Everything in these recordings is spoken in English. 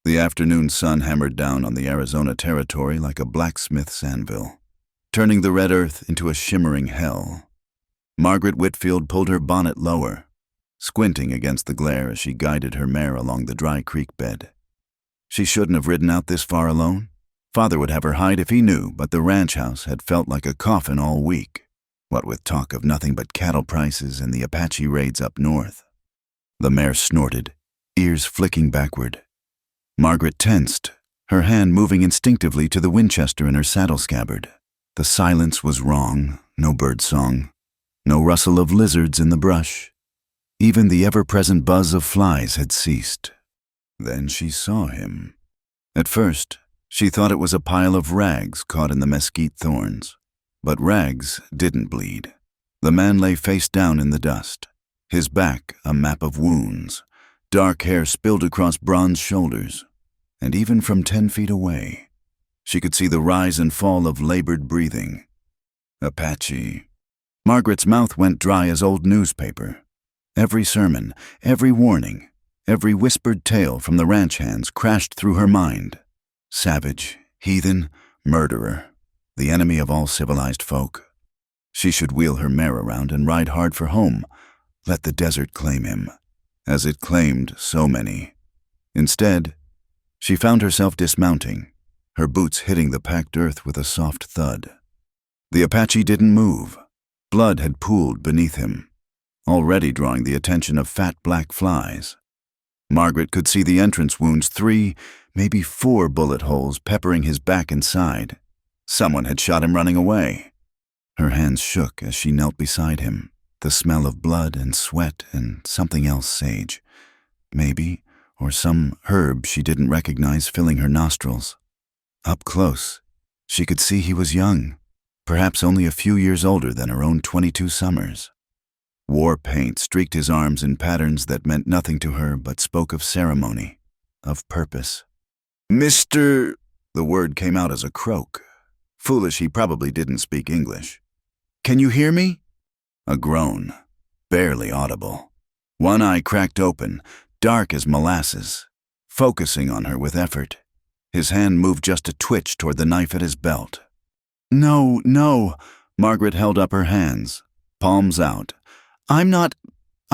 The afternoon sun hammered down on the Arizona territory like a blacksmith's anvil, turning the red earth into a shimmering hell. Margaret Whitfield pulled her bonnet lower, squinting against the glare as she guided her mare along the dry creek bed. She shouldn't have ridden out this far alone. Father would have her hide if he knew, but the ranch house had felt like a coffin all week, what with talk of nothing but cattle prices and the Apache raids up north. The mare snorted, ears flicking backward. Margaret tensed, her hand moving instinctively to the Winchester in her saddle scabbard. The silence was wrong, no bird song, no rustle of lizards in the brush. Even the ever-present buzz of flies had ceased. Then she saw him. At first, she thought it was a pile of rags caught in the mesquite thorns. But rags didn't bleed. The man lay face down in the dust, his back a map of wounds, dark hair spilled across bronze shoulders. And even from 10 feet away, she could see the rise and fall of labored breathing. Apache. Margaret's mouth went dry as old newspaper. Every sermon, every warning, every whispered tale from the ranch hands crashed through her mind. Savage, heathen, murderer, the enemy of all civilized folk. She should wheel her mare around and ride hard for home, let the desert claim him, as it claimed so many. Instead, she found herself dismounting, her boots hitting the packed earth with a soft thud. The Apache didn't move. Blood had pooled beneath him, already drawing the attention of fat black flies. Margaret could see the entrance wounds, 3, maybe 4 bullet holes peppering his back and side. Someone had shot him running away. Her hands shook as she knelt beside him, the smell of blood and sweat and something else sage. Maybe, or some herb she didn't recognize filling her nostrils. Up close, she could see he was young, perhaps only a few years older than her own 22 summers. War paint streaked his arms in patterns that meant nothing to her but spoke of ceremony, of purpose. "Mr." The word came out as a croak. Foolish, he probably didn't speak English. "Can you hear me?" A groan, barely audible. One eye cracked open, dark as molasses, focusing on her with effort. His hand moved just a twitch toward the knife at his belt. "No, no." Margaret held up her hands, palms out. I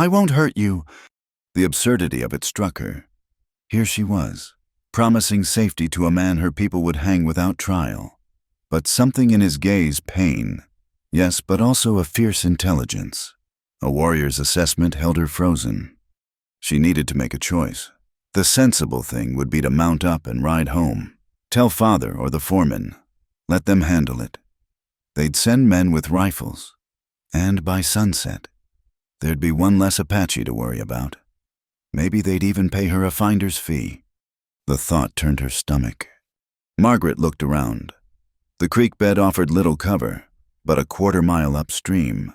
won't hurt you." The absurdity of it struck her. Here she was, promising safety to a man her people would hang without trial. But something in his gaze pain. Yes, but also a fierce intelligence. A warrior's assessment held her frozen. She needed to make a choice. The sensible thing would be to mount up and ride home. Tell Father or the foreman. Let them handle it. They'd send men with rifles. And by sunset, there'd be one less Apache to worry about. Maybe they'd even pay her a finder's fee. The thought turned her stomach. Margaret looked around. The creek bed offered little cover, but a quarter-mile upstream.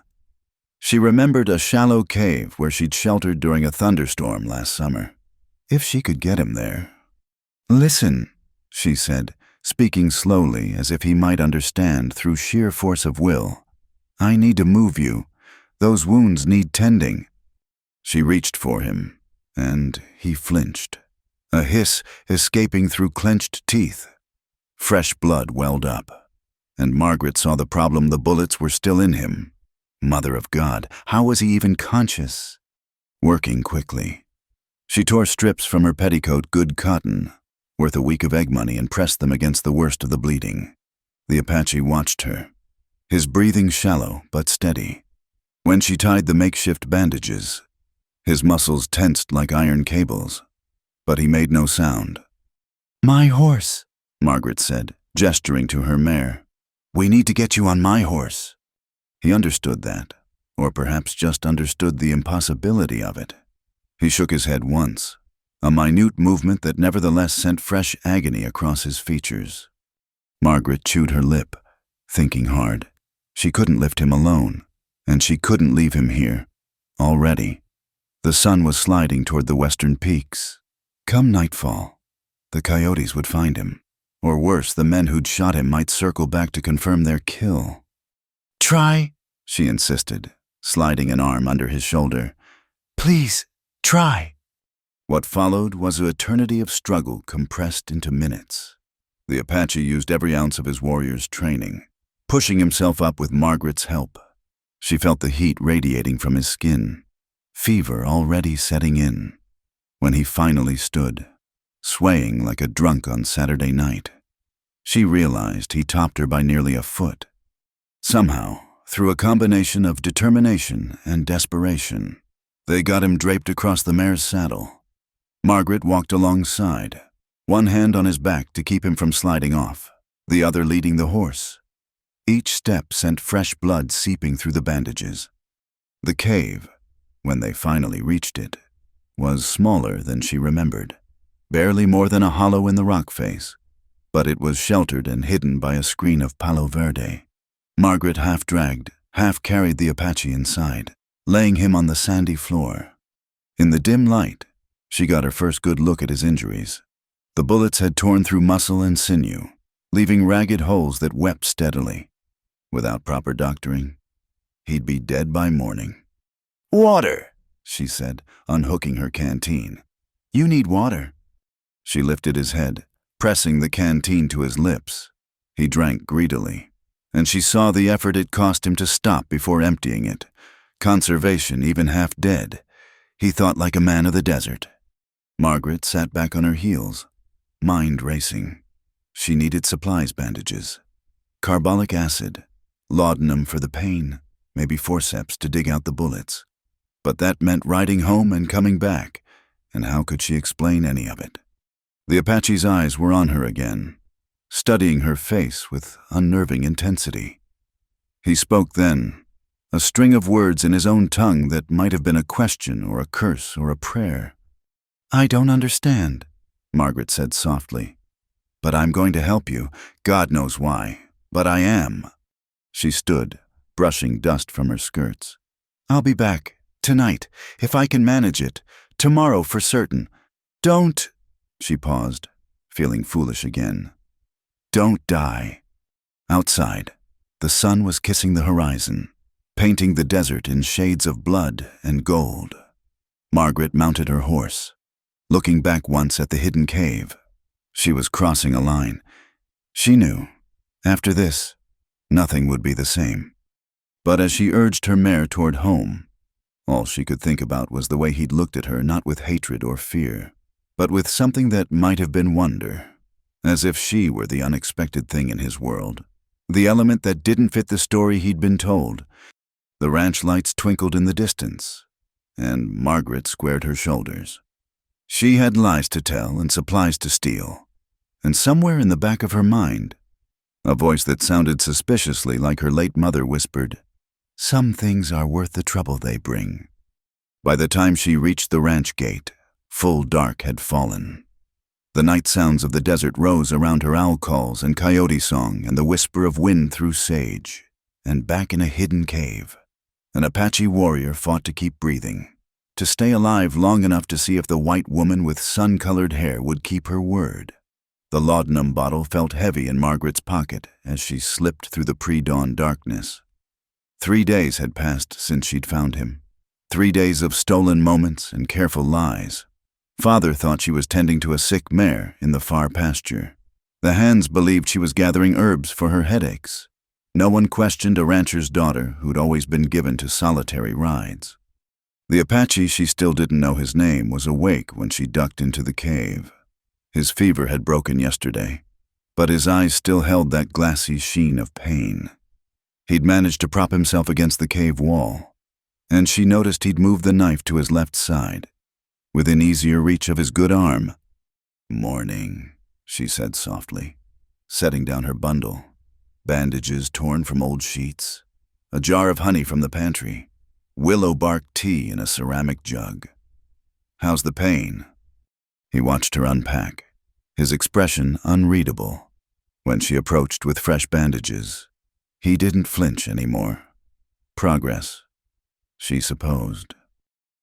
She remembered a shallow cave where she'd sheltered during a thunderstorm last summer. If she could get him there. "Listen," she said, speaking slowly as if he might understand through sheer force of will. "I need to move you. Those wounds need tending." She reached for him, and he flinched, a hiss escaping through clenched teeth. Fresh blood welled up, and Margaret saw the problem the bullets were still in him. Mother of God, how was he even conscious? Working quickly, she tore strips from her petticoat, good cotton, worth a week of egg money, and pressed them against the worst of the bleeding. The Apache watched her, his breathing shallow but steady. When she tied the makeshift bandages, his muscles tensed like iron cables, but he made no sound. "My horse," Margaret said, gesturing to her mare. "We need to get you on my horse." He understood that, or perhaps just understood the impossibility of it. He shook his head once, a minute movement that nevertheless sent fresh agony across his features. Margaret chewed her lip, thinking hard. She couldn't lift him alone, and she couldn't leave him here. Already, the sun was sliding toward the western peaks. Come nightfall, the coyotes would find him. Or worse, the men who'd shot him might circle back to confirm their kill. "Try," she insisted, sliding an arm under his shoulder. "Please, try." What followed was an eternity of struggle compressed into minutes. The Apache used every ounce of his warrior's training, pushing himself up with Margaret's help. She felt the heat radiating from his skin, fever already setting in. When he finally stood, swaying like a drunk on Saturday night, she realized he topped her by nearly a foot. Somehow, through a combination of determination and desperation, they got him draped across the mare's saddle. Margaret walked alongside, one hand on his back to keep him from sliding off, the other leading the horse. Each step sent fresh blood seeping through the bandages. The cave, when they finally reached it, was smaller than she remembered, barely more than a hollow in the rock face, but it was sheltered and hidden by a screen of palo verde. Margaret half dragged, half carried the Apache inside, laying him on the sandy floor. In the dim light, she got her first good look at his injuries. The bullets had torn through muscle and sinew, leaving ragged holes that wept steadily. Without proper doctoring, he'd be dead by morning. "Water," she said, unhooking her canteen. "You need water." She lifted his head, pressing the canteen to his lips. He drank greedily, and she saw the effort it cost him to stop before emptying it. Conservation, even half dead. He thought like a man of the desert. Margaret sat back on her heels, mind racing. She needed supplies bandages, carbolic acid, laudanum for the pain, maybe forceps to dig out the bullets. But that meant riding home and coming back, and how could she explain any of it? The Apache's eyes were on her again, studying her face with unnerving intensity. He spoke then, a string of words in his own tongue that might have been a question or a curse or a prayer. "I don't understand," Margaret said softly. "But I'm going to help you. God knows why, but I am." She stood, brushing dust from her skirts. "I'll be back, tonight, if I can manage it. Tomorrow for certain. Don't—" She paused, feeling foolish again. "Don't die." Outside, the sun was kissing the horizon, painting the desert in shades of blood and gold. Margaret mounted her horse, looking back once at the hidden cave. She was crossing a line. She knew, after this, nothing would be the same. But as she urged her mare toward home, all she could think about was the way he'd looked at her, not with hatred or fear, but with something that might have been wonder, as if she were the unexpected thing in his world, the element that didn't fit the story he'd been told. The ranch lights twinkled in the distance, and Margaret squared her shoulders. She had lies to tell and supplies to steal, and somewhere in the back of her mind, a voice that sounded suspiciously like her late mother whispered, "Some things are worth the trouble they bring." By the time she reached the ranch gate, full dark had fallen. The night sounds of the desert rose around her, owl calls and coyote song and the whisper of wind through sage. And back in a hidden cave, an Apache warrior fought to keep breathing, to stay alive long enough to see if the white woman with sun-colored hair would keep her word. The laudanum bottle felt heavy in Margaret's pocket as she slipped through the pre-dawn darkness. 3 days had passed since she'd found him. 3 days of stolen moments and careful lies. Father thought she was tending to a sick mare in the far pasture. The hands believed she was gathering herbs for her headaches. No one questioned a rancher's daughter who'd always been given to solitary rides. The Apache, she still didn't know his name, was awake when she ducked into the cave. His fever had broken yesterday, but his eyes still held that glassy sheen of pain. He'd managed to prop himself against the cave wall, and she noticed he'd moved the knife to his left side, within easier reach of his good arm. "Morning," she said softly, setting down her bundle. Bandages torn from old sheets, a jar of honey from the pantry, willow bark tea in a ceramic jug. "How's the pain?" He watched her unpack, his expression unreadable. When she approached with fresh bandages, he didn't flinch anymore. Progress, she supposed.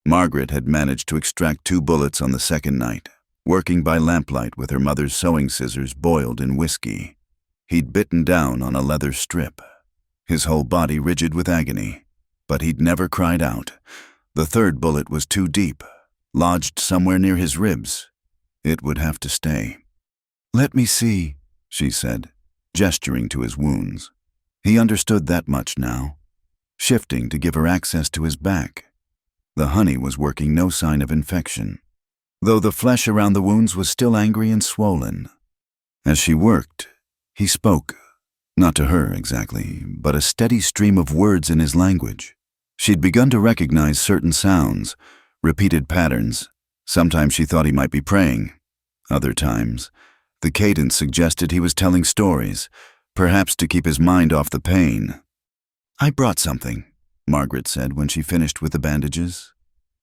Margaret had managed to extract 2 bullets on the second night, working by lamplight with her mother's sewing scissors boiled in whiskey. He'd bitten down on a leather strip, his whole body rigid with agony, but he'd never cried out. The 3rd bullet was too deep, lodged somewhere near his ribs. It would have to stay. "Let me see," she said, gesturing to his wounds. He understood that much now, shifting to give her access to his back. The honey was working no sign of infection, though the flesh around the wounds was still angry and swollen. As she worked, he spoke, not to her exactly, but a steady stream of words in his language. She'd begun to recognize certain sounds, repeated patterns. Sometimes she thought he might be praying. Other times, the cadence suggested he was telling stories, perhaps to keep his mind off the pain. "I brought something," Margaret said when she finished with the bandages.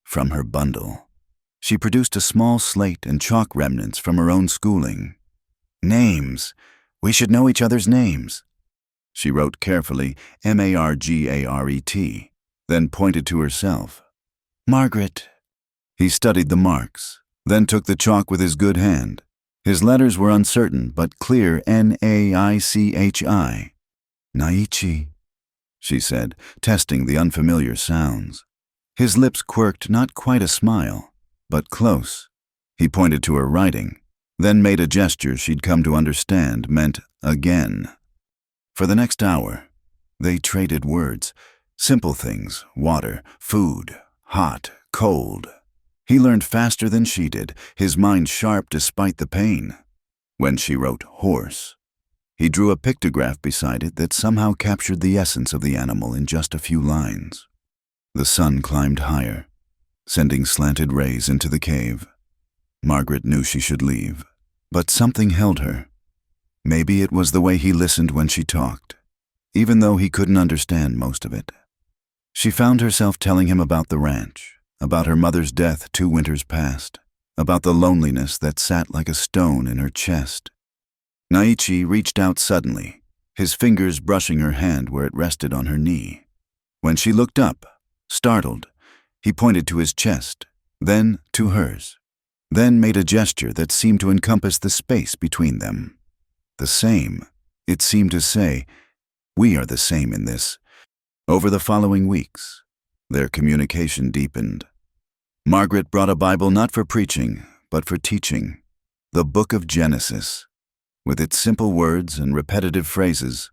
From her bundle, she produced a small slate and chalk remnants from her own schooling. "Names. We should know each other's names." She wrote carefully, Margaret, then pointed to herself. "Margaret." He studied the marks, then took the chalk with his good hand. His letters were uncertain, but clear, Naichi. "Naichi," she said, testing the unfamiliar sounds. His lips quirked, not quite a smile, but close. He pointed to her writing, then made a gesture she'd come to understand meant again. For the next hour, they traded words, simple things, water, food, hot, cold. He learned faster than she did, his mind sharp despite the pain. When she wrote horse, he drew a pictograph beside it that somehow captured the essence of the animal in just a few lines. The sun climbed higher, sending slanted rays into the cave. Margaret knew she should leave, but something held her. Maybe it was the way he listened when she talked, even though he couldn't understand most of it. She found herself telling him about the ranch, about her mother's death 2 winters past, about the loneliness that sat like a stone in her chest. Naichi reached out suddenly, his fingers brushing her hand where it rested on her knee. When she looked up, startled, he pointed to his chest, then to hers, then made a gesture that seemed to encompass the space between them. The same, it seemed to say, "We are the same in this." Over the following weeks, their communication deepened. Margaret brought a Bible not for preaching, but for teaching, the Book of Genesis, with its simple words and repetitive phrases,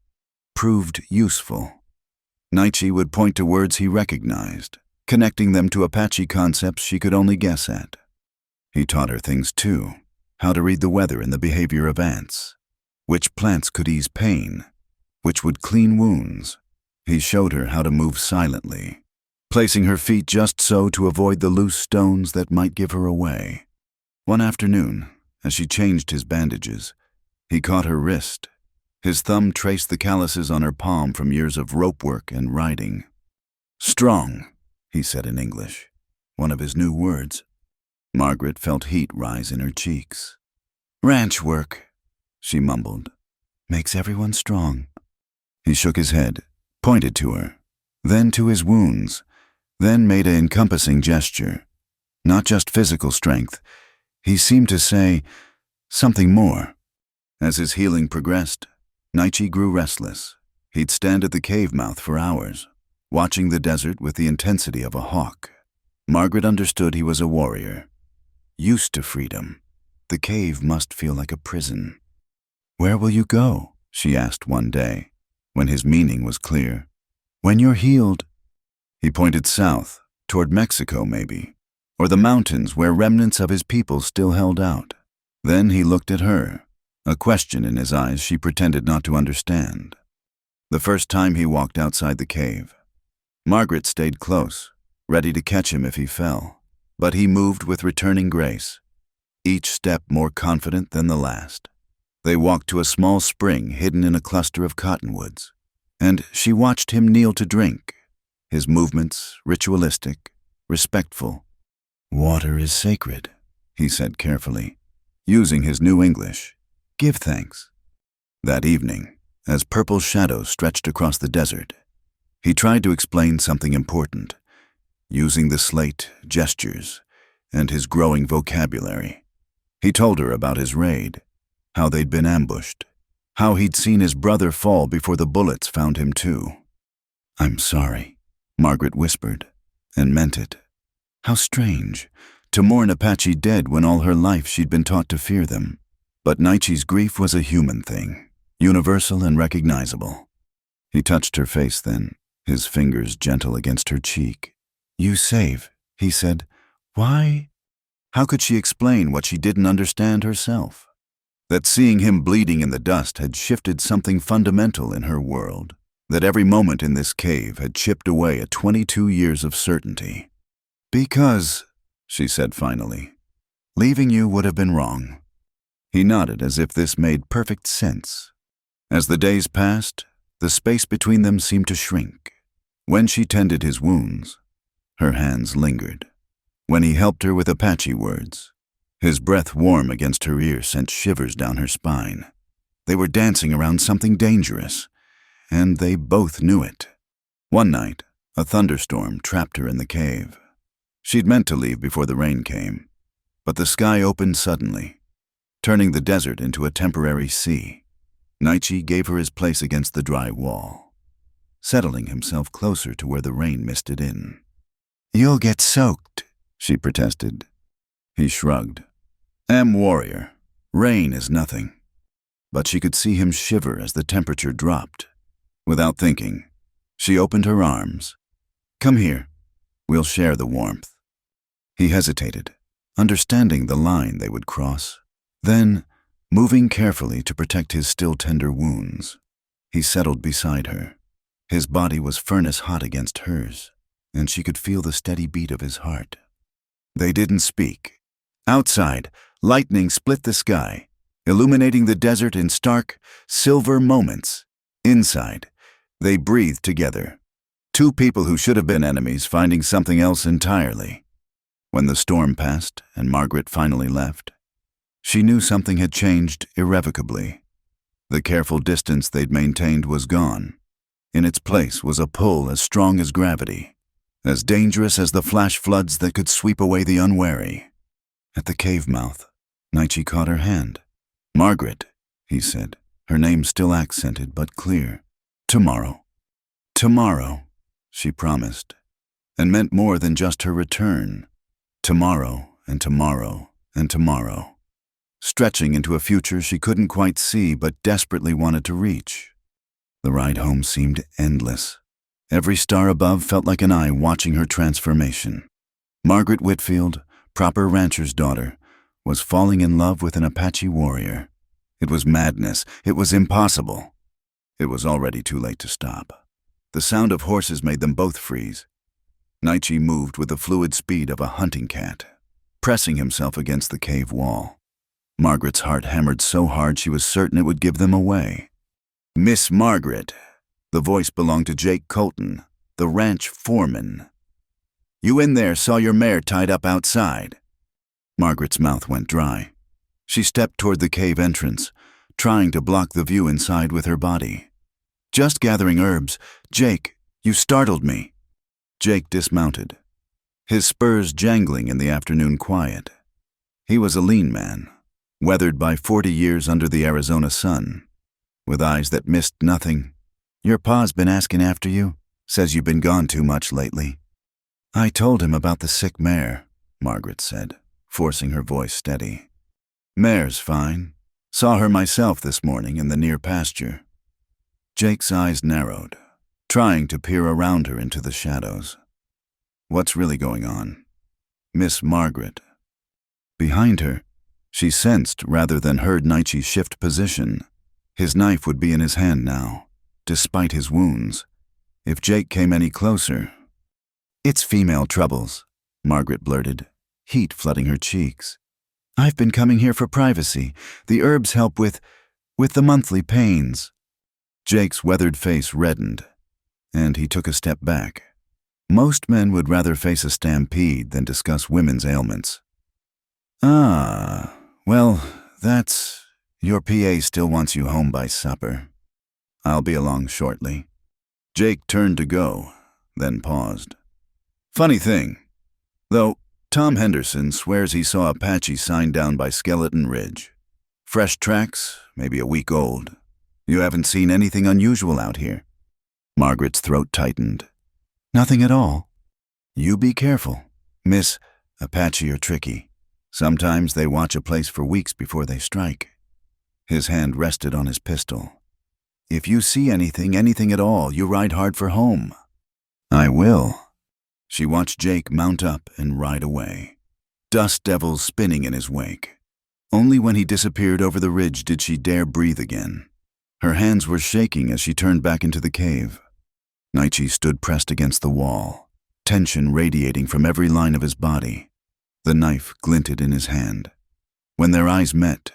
proved useful. Naichi would point to words he recognized, connecting them to Apache concepts she could only guess at. He taught her things too, how to read the weather and the behavior of ants, which plants could ease pain, which would clean wounds. He showed her how to move silently, placing her feet just so to avoid the loose stones that might give her away. One afternoon, as she changed his bandages, he caught her wrist. His thumb traced the calluses on her palm from years of rope work and riding. "Strong," he said in English, one of his new words. Margaret felt heat rise in her cheeks. "Ranch work," she mumbled, "makes everyone strong." He shook his head, pointed to her, then to his wounds, then made an encompassing gesture. Not just physical strength. He seemed to say something more. As his healing progressed, Naichi grew restless. He'd stand at the cave mouth for hours, watching the desert with the intensity of a hawk. Margaret understood he was a warrior, used to freedom. The cave must feel like a prison. "Where will you go?" she asked one day, when his meaning was clear. "When you're healed." He pointed south, toward Mexico maybe, or the mountains where remnants of his people still held out. Then he looked at her, a question in his eyes she pretended not to understand. The first time he walked outside the cave, Margaret stayed close, ready to catch him if he fell, but he moved with returning grace, each step more confident than the last. They walked to a small spring hidden in a cluster of cottonwoods, and she watched him kneel to drink, his movements ritualistic, respectful. "Water is sacred," he said carefully, using his new English. "Give thanks." That evening, as purple shadows stretched across the desert, he tried to explain something important, using the slate, gestures, and his growing vocabulary. He told her about his raid, how they'd been ambushed, how he'd seen his brother fall before the bullets found him too. "I'm sorry," Margaret whispered, and meant it. How strange, to mourn Apache dead when all her life she'd been taught to fear them. But Naichi's grief was a human thing, universal and recognizable. He touched her face then, his fingers gentle against her cheek. "You save," he said. "Why?" How could she explain what she didn't understand herself? That seeing him bleeding in the dust had shifted something fundamental in her world, that every moment in this cave had chipped away at 22 years of certainty. "Because," she said finally, "leaving you would have been wrong." He nodded as if this made perfect sense. As the days passed, the space between them seemed to shrink. When she tended his wounds, her hands lingered. When he helped her with Apache words, his breath warm against her ear sent shivers down her spine. They were dancing around something dangerous, and they both knew it. One night, a thunderstorm trapped her in the cave. She'd meant to leave before the rain came, but the sky opened suddenly, turning the desert into a temporary sea. Naichi gave her his place against the dry wall, settling himself closer to where the rain misted in. "You'll get soaked," she protested. He shrugged. "Am warrior. Rain is nothing." But she could see him shiver as the temperature dropped. Without thinking, she opened her arms. "Come here. We'll share the warmth." He hesitated, understanding the line they would cross. Then, moving carefully to protect his still tender wounds, he settled beside her. His body was furnace hot against hers, and she could feel the steady beat of his heart. They didn't speak. Outside, lightning split the sky, illuminating the desert in stark, silver moments. Inside, they breathed together. Two people who should have been enemies finding something else entirely. When the storm passed and Margaret finally left, she knew something had changed irrevocably. The careful distance they'd maintained was gone. In its place was a pull as strong as gravity, as dangerous as the flash floods that could sweep away the unwary. At the cave mouth, Naichi caught her hand. "Margaret," he said, her name still accented but clear. "Tomorrow." "Tomorrow," she promised, and meant more than just her return. Tomorrow and tomorrow and tomorrow, stretching into a future she couldn't quite see but desperately wanted to reach. The ride home seemed endless. Every star above felt like an eye watching her transformation. Margaret Whitfield, proper rancher's daughter, was falling in love with an Apache warrior. It was madness. It was impossible. It was already too late to stop. The sound of horses made them both freeze. Naichi moved with the fluid speed of a hunting cat, pressing himself against the cave wall. Margaret's heart hammered so hard she was certain it would give them away. "Miss Margaret." The voice belonged to Jake Colton, the ranch foreman. "You in there saw your mare tied up outside." Margaret's mouth went dry. She stepped toward the cave entrance, trying to block the view inside with her body. "Just gathering herbs. Jake, you startled me." Jake dismounted, his spurs jangling in the afternoon quiet. He was a lean man, weathered by 40 years under the Arizona sun, with eyes that missed nothing. "Your pa's been asking after you, says you've been gone too much lately." "I told him about the sick mare," Margaret said, forcing her voice steady. "Mare's fine. Saw her myself this morning in the near pasture." Jake's eyes narrowed, trying to peer around her into the shadows. What's really going on? Miss Margaret. Behind her, she sensed rather than heard Naichi shift position. His knife would be in his hand now, despite his wounds. If Jake came any closer... "It's female troubles," Margaret blurted, heat flooding her cheeks. "I've been coming here for privacy. The herbs help with the monthly pains." Jake's weathered face reddened, and he took a step back. Most men would rather face a stampede than discuss women's ailments. "Ah, well, that's... Your PA still wants you home by supper. I'll be along shortly." Jake turned to go, then paused. "Funny thing, though, Tom Henderson swears he saw Apache sign down by Skeleton Ridge. Fresh tracks, maybe a week old. You haven't seen anything unusual out here?" Margaret's throat tightened. "Nothing at all." "You be careful. Miss Apache are tricky. Sometimes they watch a place for weeks before they strike. His hand rested on his pistol. If you see anything at all, you ride hard for home. I will. She watched Jake mount up and ride away, dust devils spinning in his wake. Only when he disappeared over the ridge did she dare breathe again. Her hands were shaking as she turned back into the cave. Naichi stood pressed against the wall, tension radiating from every line of his body. The knife glinted in his hand. When their eyes met,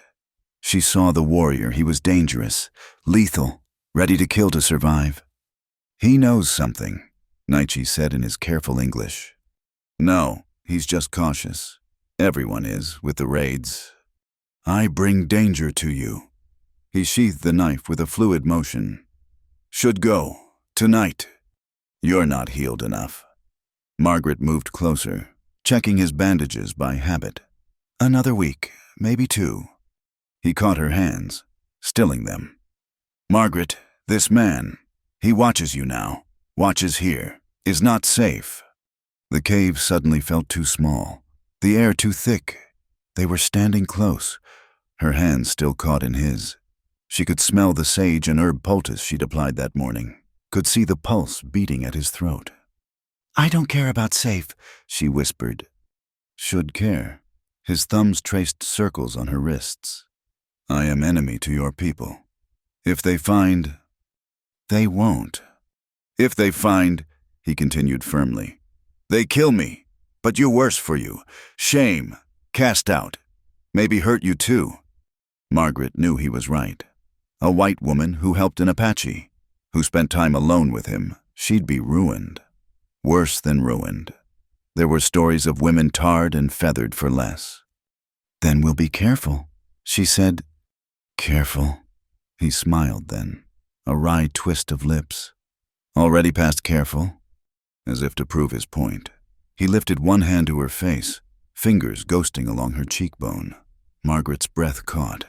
she saw the warrior. He was dangerous, lethal, ready to kill to survive. He knows something, Naichi said in his careful English. No, he's just cautious. Everyone is, with the raids. I bring danger to you. He sheathed the knife with a fluid motion. Should go, tonight. You're not healed enough. Margaret moved closer, checking his bandages by habit. Another week, maybe 2. He caught her hands, stilling them. Margaret, this man, he watches you now, watches here, is not safe. The cave suddenly felt too small, the air too thick. They were standing close, her hands still caught in his. She could smell the sage and herb poultice she'd applied that morning, could see the pulse beating at his throat. I don't care about safe, she whispered. Should care. His thumbs traced circles on her wrists. I am enemy to your people. If they find... They won't. If they find, he continued firmly, they kill me, but you worse for you. Shame, cast out, maybe hurt you too. Margaret knew he was right. A white woman who helped an Apache, who spent time alone with him, she'd be ruined. Worse than ruined. There were stories of women tarred and feathered for less. Then we'll be careful, she said. Careful. He smiled then, a wry twist of lips. Already past careful? As if to prove his point, he lifted one hand to her face, fingers ghosting along her cheekbone. Margaret's breath caught.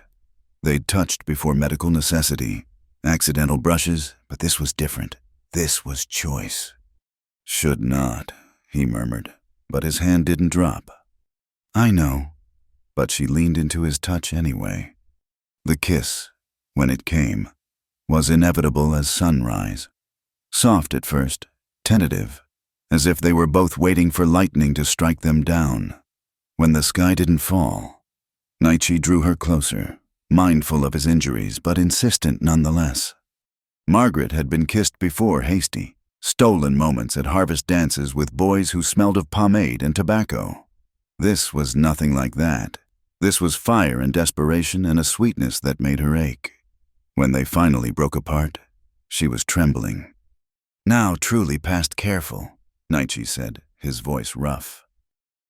They'd touched before medical necessity, accidental brushes, but this was different. This was choice. Should not, he murmured, but his hand didn't drop. I know, but she leaned into his touch anyway. The kiss, when it came, was inevitable as sunrise. Soft at first, tentative, as if they were both waiting for lightning to strike them down. When the sky didn't fall, Naichi drew her closer, mindful of his injuries, but insistent nonetheless. Margaret had been kissed before, hasty, stolen moments at harvest dances with boys who smelled of pomade and tobacco. This was nothing like that. This was fire and desperation and a sweetness that made her ache. When they finally broke apart, she was trembling. Now truly past careful, Naichi said, his voice rough.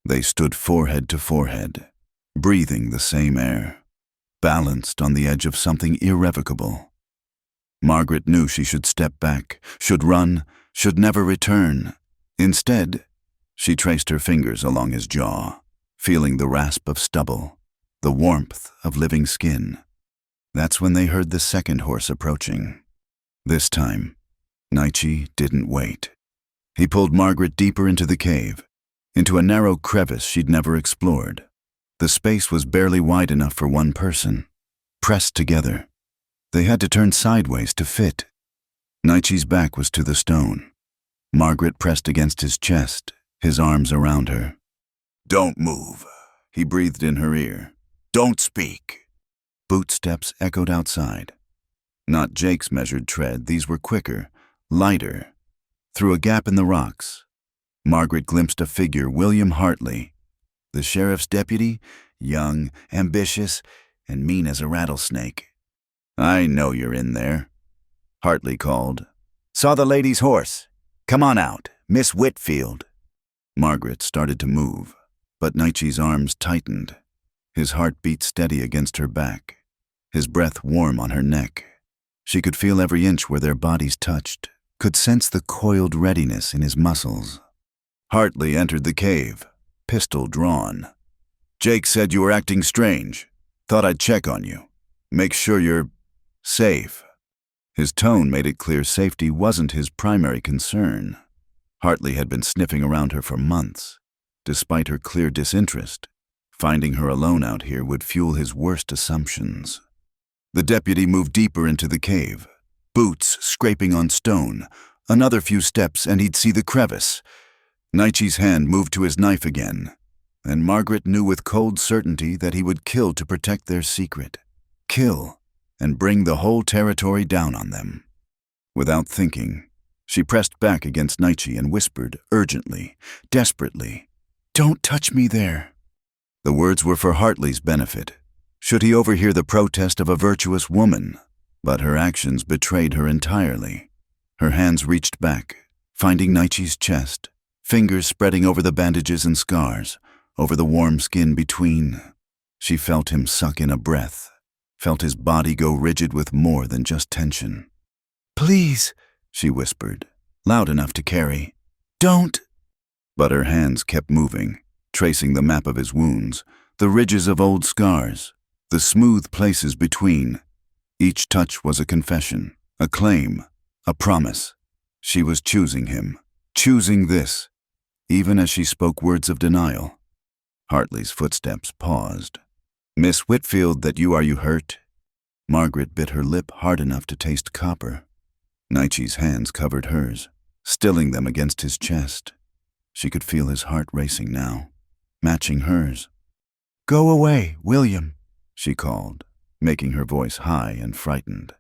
They stood forehead to forehead, breathing the same air, balanced on the edge of something irrevocable. Margaret knew she should step back, should run, should never return. Instead, she traced her fingers along his jaw, feeling the rasp of stubble, the warmth of living skin. That's when they heard the second horse approaching. This time, Naichi didn't wait. He pulled Margaret deeper into the cave, into a narrow crevice she'd never explored. The space was barely wide enough for one person, pressed together. They had to turn sideways to fit. Naichi's back was to the stone. Margaret pressed against his chest, his arms around her. Don't move, he breathed in her ear. Don't speak. Bootsteps echoed outside. Not Jake's measured tread, these were quicker, lighter. Through a gap in the rocks, Margaret glimpsed a figure, William Hartley, the sheriff's deputy, young, ambitious, and mean as a rattlesnake. I know you're in there, Hartley called. Saw the lady's horse. Come on out, Miss Whitfield. Margaret started to move, but Naichi's arms tightened. His heart beat steady against her back, his breath warm on her neck. She could feel every inch where their bodies touched, could sense the coiled readiness in his muscles. Hartley entered the cave, pistol drawn. Jake said you were acting strange. Thought I'd check on you. Make sure you're safe. His tone made it clear safety wasn't his primary concern. Hartley had been sniffing around her for months, despite her clear disinterest. Finding her alone out here would fuel his worst assumptions. The deputy moved deeper into the cave, boots scraping on stone. Another few steps and he'd see the crevice. Naichi's hand moved to his knife again, and Margaret knew with cold certainty that he would kill to protect their secret. Kill, and bring the whole territory down on them. Without thinking, she pressed back against Naichi and whispered urgently, desperately, "Don't touch me there." The words were for Hartley's benefit. Should he overhear the protest of a virtuous woman? But her actions betrayed her entirely. Her hands reached back, finding Naichi's chest, fingers spreading over the bandages and scars, over the warm skin between. She felt him suck in a breath, felt his body go rigid with more than just tension. "Please," she whispered, loud enough to carry. "Don't." But her hands kept moving, tracing the map of his wounds, the ridges of old scars, the smooth places between. Each touch was a confession, a claim, a promise. She was choosing him, choosing this, even as she spoke words of denial. Hartley's footsteps paused. "Miss Whitfield, that you hurt?" Margaret bit her lip hard enough to taste copper. Naichi's hands covered hers, stilling them against his chest. She could feel his heart racing now, matching hers. "Go away, William," she called, making her voice high and frightened.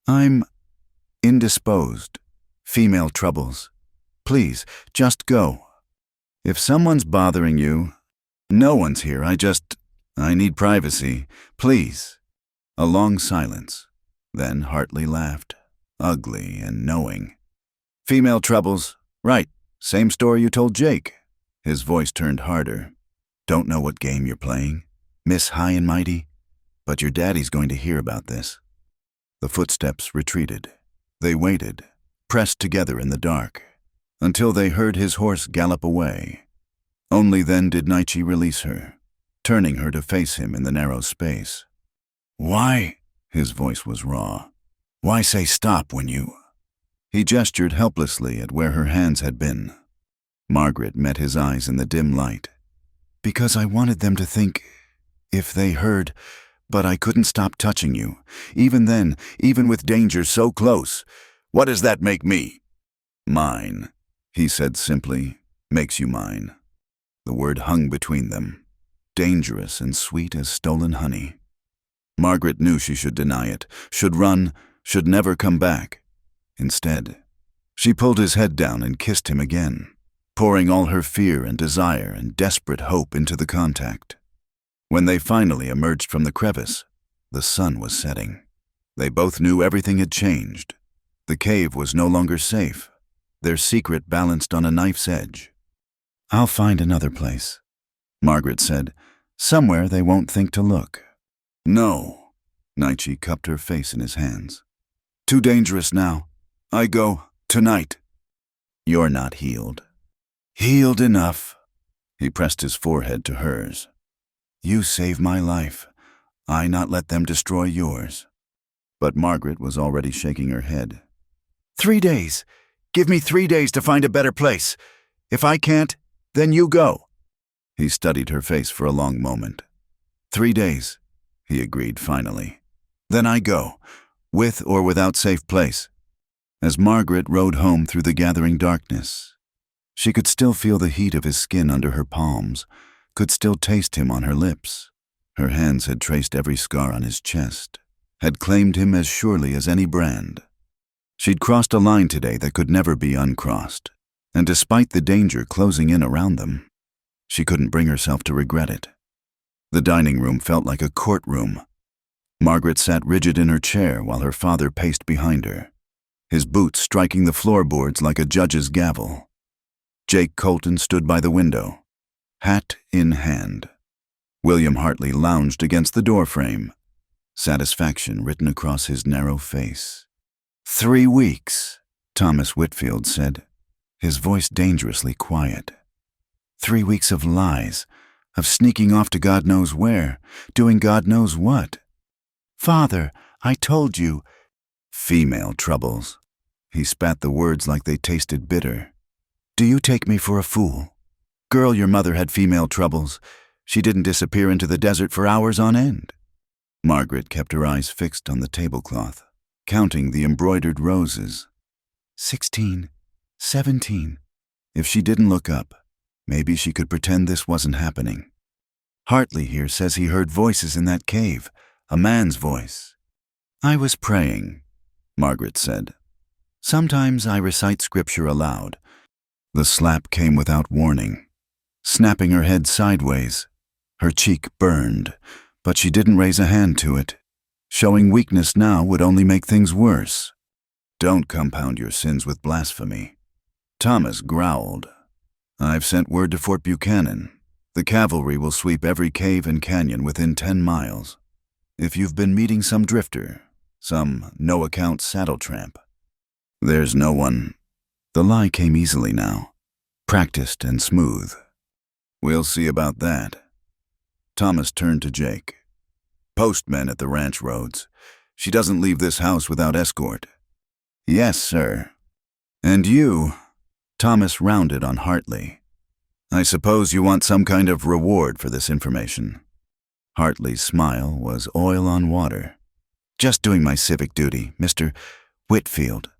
"I'm indisposed. Female troubles. Please, just go. If someone's bothering you, no one's here. I need privacy. Please." A long silence. Then Hartley laughed, ugly and knowing. "Female troubles. Right. Same story you told Jake." His voice turned harder. "Don't know what game you're playing, Miss High and Mighty, but your daddy's going to hear about this." The footsteps retreated. They waited, pressed together in the dark, until they heard his horse gallop away. Only then did Naichi release her, turning her to face him in the narrow space. "Why?" His voice was raw. "Why say stop when you—" He gestured helplessly at where her hands had been. Margaret met his eyes in the dim light. "Because I wanted them to think, if they heard, but I couldn't stop touching you. Even then, even with danger so close. What does that make me?" "Mine," he said simply. "Makes you mine." The word hung between them, dangerous and sweet as stolen honey. Margaret knew she should deny it, should run, should never come back. Instead, she pulled his head down and kissed him again, pouring all her fear and desire and desperate hope into the contact. When they finally emerged from the crevice, the sun was setting. They both knew everything had changed. The cave was no longer safe, their secret balanced on a knife's edge. "I'll find another place," Margaret said, "somewhere they won't think to look." "No." Naichi cupped her face in his hands. "Too dangerous now. I go tonight." "You're not healed." "Healed enough." He pressed his forehead to hers. "You saved my life. I not let them destroy yours." But Margaret was already shaking her head. 3 days. Give me 3 days to find a better place. If I can't, then you go." He studied her face for a long moment. 3 days, he agreed finally. "Then I go, with or without safe place." As Margaret rode home through the gathering darkness, she could still feel the heat of his skin under her palms, could still taste him on her lips. Her hands had traced every scar on his chest, had claimed him as surely as any brand. She'd crossed a line today that could never be uncrossed, and despite the danger closing in around them, she couldn't bring herself to regret it. The dining room felt like a courtroom. Margaret sat rigid in her chair while her father paced behind her, his boots striking the floorboards like a judge's gavel. Jake Colton stood by the window, hat in hand. William Hartley lounged against the doorframe, satisfaction written across his narrow face. 3 weeks, Thomas Whitfield said, his voice dangerously quiet. 3 weeks of lies, of sneaking off to God knows where, doing God knows what. "Father, I told you." "Female troubles." He spat the words like they tasted bitter. "Do you take me for a fool?" Girl, your mother had female troubles. She didn't disappear into the desert for hours on end. Margaret kept her eyes fixed on the tablecloth, counting the embroidered roses. 16, 17. If she didn't look up, maybe she could pretend this wasn't happening. Hartley here says he heard voices in that cave, a man's voice. I was praying, Margaret said. Sometimes I recite scripture aloud. The slap came without warning, snapping her head sideways. Her cheek burned, but she didn't raise a hand to it. Showing weakness now would only make things worse. Don't compound your sins with blasphemy. Thomas growled. I've sent word to Fort Buchanan. The cavalry will sweep every cave and canyon within 10 miles. If you've been meeting some drifter, some no-account saddle tramp. There's no one. The lie came easily now, practiced and smooth. We'll see about that. Thomas turned to Jake. Postmen at the ranch roads. She doesn't leave this house without escort. Yes, sir. And you? Thomas rounded on Hartley. I suppose you want some kind of reward for this information. Hartley's smile was oil on water. Just doing my civic duty, Mr. Whitfield.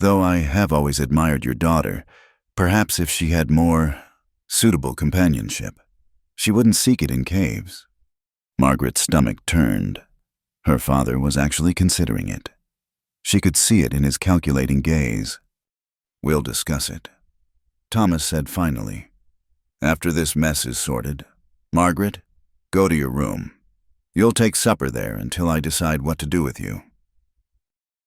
Though I have always admired your daughter, perhaps if she had more suitable companionship, she wouldn't seek it in caves. Margaret's stomach turned. Her father was actually considering it. She could see it in his calculating gaze. We'll discuss it, Thomas said finally. After this mess is sorted, Margaret, go to your room. You'll take supper there until I decide what to do with you.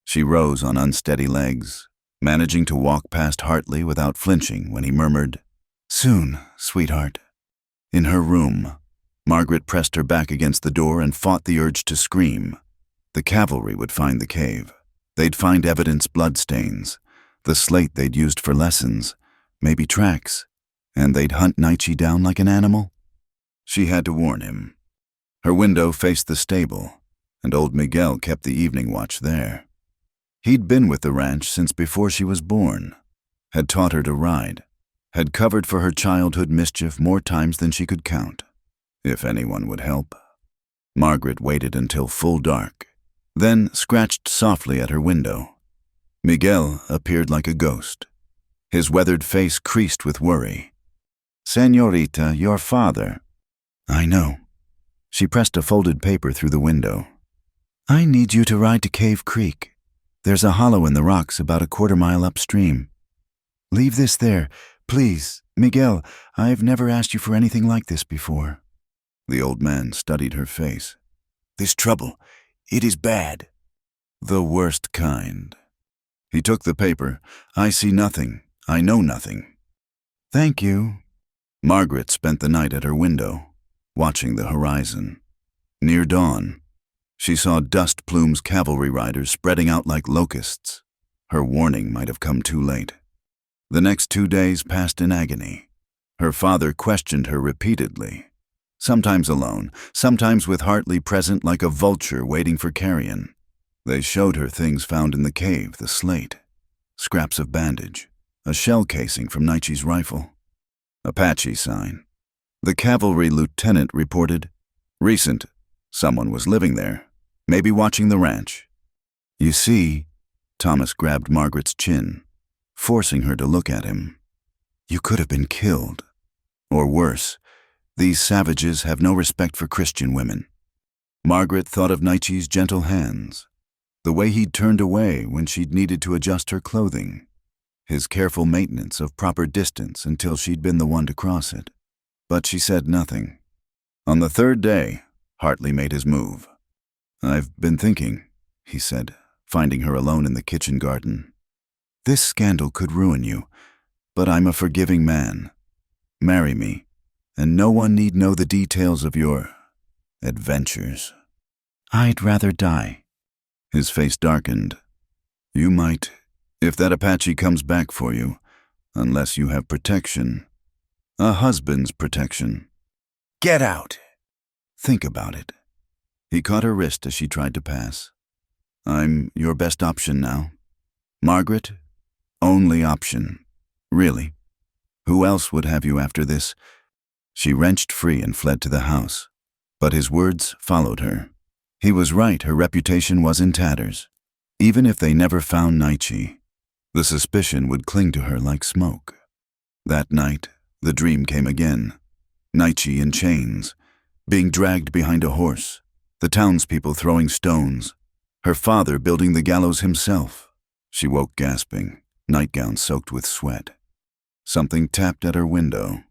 She rose on unsteady legs, managing to walk past Hartley without flinching when he murmured, Soon, sweetheart. In her room, Margaret pressed her back against the door and fought the urge to scream. The cavalry would find the cave. They'd find evidence, bloodstains, the slate they'd used for lessons, maybe tracks, and they'd hunt Nietzsche down like an animal. She had to warn him. Her window faced the stable, and old Miguel kept the evening watch there. He'd been with the ranch since before she was born, had taught her to ride, had covered for her childhood mischief more times than she could count. If anyone would help. Margaret waited until full dark, then scratched softly at her window. Miguel appeared like a ghost, his weathered face creased with worry. Señorita, your father. I know. She pressed a folded paper through the window. I need you to ride to Cave Creek. There's a hollow in the rocks about a quarter-mile upstream. Leave this there, please. Miguel, I've never asked you for anything like this before. The old man studied her face. This trouble, it is bad. The worst kind. He took the paper. I see nothing. I know nothing. Thank you. Margaret spent the night at her window, watching the horizon. Near dawn, she saw dust plumes cavalry riders spreading out like locusts. Her warning might have come too late. The next 2 days passed in agony. Her father questioned her repeatedly, sometimes alone, sometimes with Hartley present like a vulture waiting for carrion. They showed her things found in the cave, the slate, scraps of bandage, a shell casing from Nietzsche's rifle, Apache sign. The cavalry lieutenant reported, recent, someone was living there, maybe watching the ranch. You see, Thomas grabbed Margaret's chin, forcing her to look at him. You could have been killed. Or worse, these savages have no respect for Christian women. Margaret thought of Nietzsche's gentle hands, the way he'd turned away when she'd needed to adjust her clothing, his careful maintenance of proper distance until she'd been the one to cross it. But she said nothing. On the 3rd day, Hartley made his move. I've been thinking, he said, finding her alone in the kitchen garden. This scandal could ruin you, but I'm a forgiving man. Marry me, and no one need know the details of your adventures. I'd rather die. His face darkened. You might, if that Apache comes back for you, unless you have protection. A husband's protection. Get out! Think about it. He caught her wrist as she tried to pass. I'm your best option now. Margaret, only option. Really. Who else would have you after this? She wrenched free and fled to the house. But his words followed her. He was right, her reputation was in tatters. Even if they never found Naichi, the suspicion would cling to her like smoke. That night, the dream came again. Naichi in chains, being dragged behind a horse, the townspeople throwing stones, her father building the gallows himself. She woke gasping, nightgown soaked with sweat. Something tapped at her window.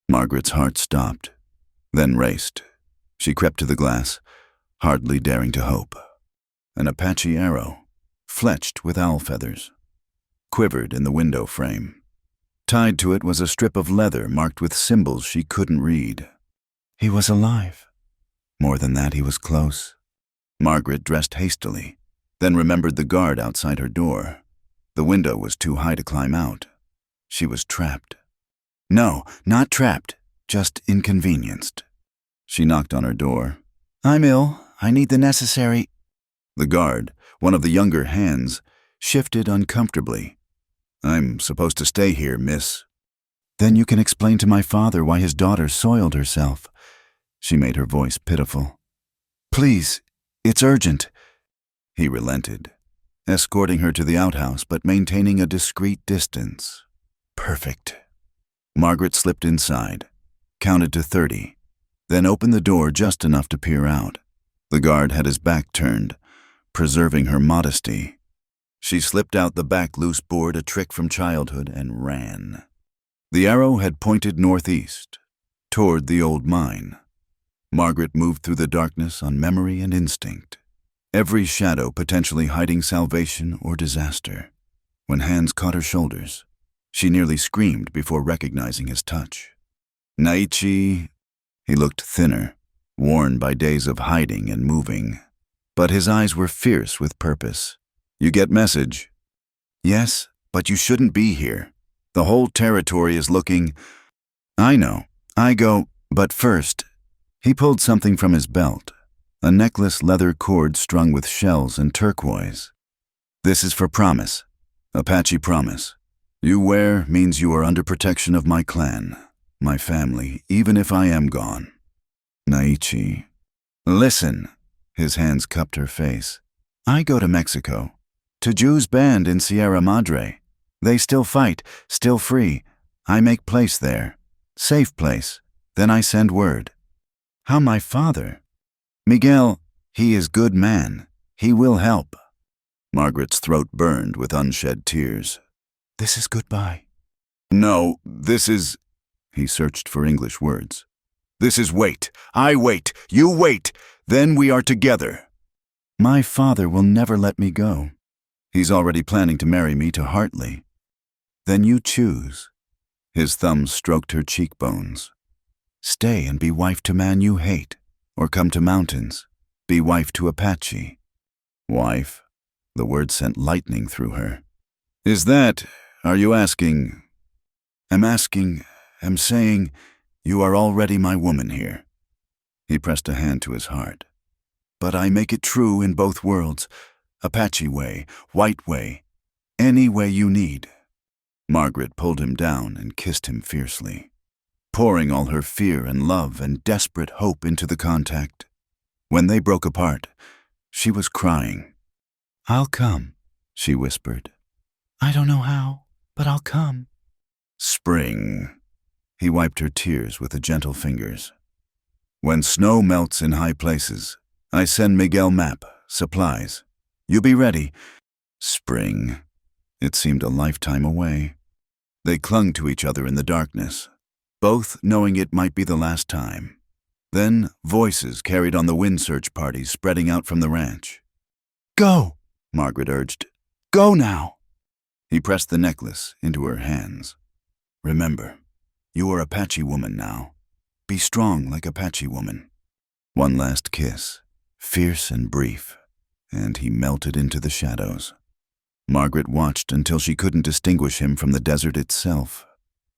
Margaret's heart stopped, then raced. She crept to the glass, hardly daring to hope. An Apache arrow, fletched with owl feathers, quivered in the window frame. Tied to it was a strip of leather marked with symbols she couldn't read. He was alive. More than that, he was close. Margaret dressed hastily, then remembered the guard outside her door. The window was too high to climb out. She was trapped. No, not trapped, just inconvenienced. She knocked on her door. "I'm ill. I need the necessary—" The guard, one of the younger hands, shifted uncomfortably. "I'm supposed to stay here, miss." "Then you can explain to my father why his daughter soiled herself." She made her voice pitiful. "Please, it's urgent." He relented, escorting her to the outhouse but maintaining a discreet distance. Perfect. Margaret slipped inside, counted to 30, then opened the door just enough to peer out. The guard had his back turned, preserving her modesty. She slipped out the back loose board, a trick from childhood, and ran. The arrow had pointed northeast, toward the old mine. Margaret moved through the darkness on memory and instinct, every shadow potentially hiding salvation or disaster. When hands caught her shoulders, she nearly screamed before recognizing his touch. Naichi. He looked thinner, worn by days of hiding and moving, but his eyes were fierce with purpose. "You get message?" "Yes, but you shouldn't be here. The whole territory is looking—" "I know. I go, but first—" He pulled something from his belt, a necklace leather cord strung with shells and turquoise. "This is for promise. Apache promise. You wear means you are under protection of my clan, my family, even if I am gone." Naichi. "Listen." His hands cupped her face. "I go to Mexico. To Ju's band in Sierra Madre. They still fight, still free. I make place there. Safe place. Then I send word. How my father? Miguel, he is good man. He will help." Margaret's throat burned with unshed tears. "This is goodbye." "No, this is—" He searched for English words. "This is wait. I wait. You wait. Then we are together." "My father will never let me go. He's already planning to marry me to Hartley." "Then you choose." His thumbs stroked her cheekbones. "Stay and be wife to man you hate, or come to mountains, be wife to Apache." Wife? The word sent lightning through her. "Is that— are you asking—" I'm saying, you are already my woman here." He pressed a hand to his heart. "But I make it true in both worlds, Apache way, white way, any way you need." Margaret pulled him down and kissed him fiercely, pouring all her fear and love and desperate hope into the contact. When they broke apart, she was crying. "I'll come," she whispered. "I don't know how, but I'll come." Spring. He wiped her tears with the gentle fingers. "When snow melts in high places, I send Miguel map, supplies. You be ready." Spring. It seemed a lifetime away. They clung to each other in the darkness, both knowing it might be the last time. Then voices carried on the wind search parties spreading out from the ranch. "Go," Margaret urged. "Go now." He pressed the necklace into her hands. "Remember, you are Apache woman now. Be strong like Apache woman." One last kiss, fierce and brief, and he melted into the shadows. Margaret watched until she couldn't distinguish him from the desert itself.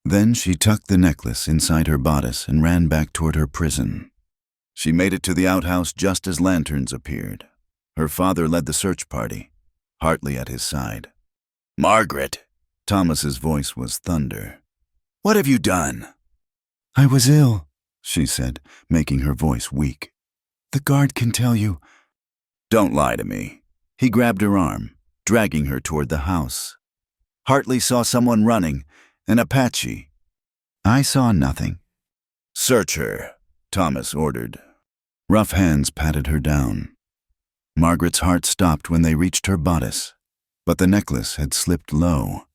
Then she tucked the necklace inside her bodice and ran back toward her prison. She made it to the outhouse just as lanterns appeared. Her father led the search party, Hartley at his side. "Margaret!" Thomas's voice was thunder. What have you done?" "I was ill," she said, making her voice weak. "The guard can tell you." "Don't lie to me." He grabbed her arm, dragging her toward the house. "Hartley saw someone running, an Apache." "I saw nothing." "Search her," Thomas ordered. Rough hands patted her down. Margaret's heart stopped when they reached her bodice, but the necklace had slipped low,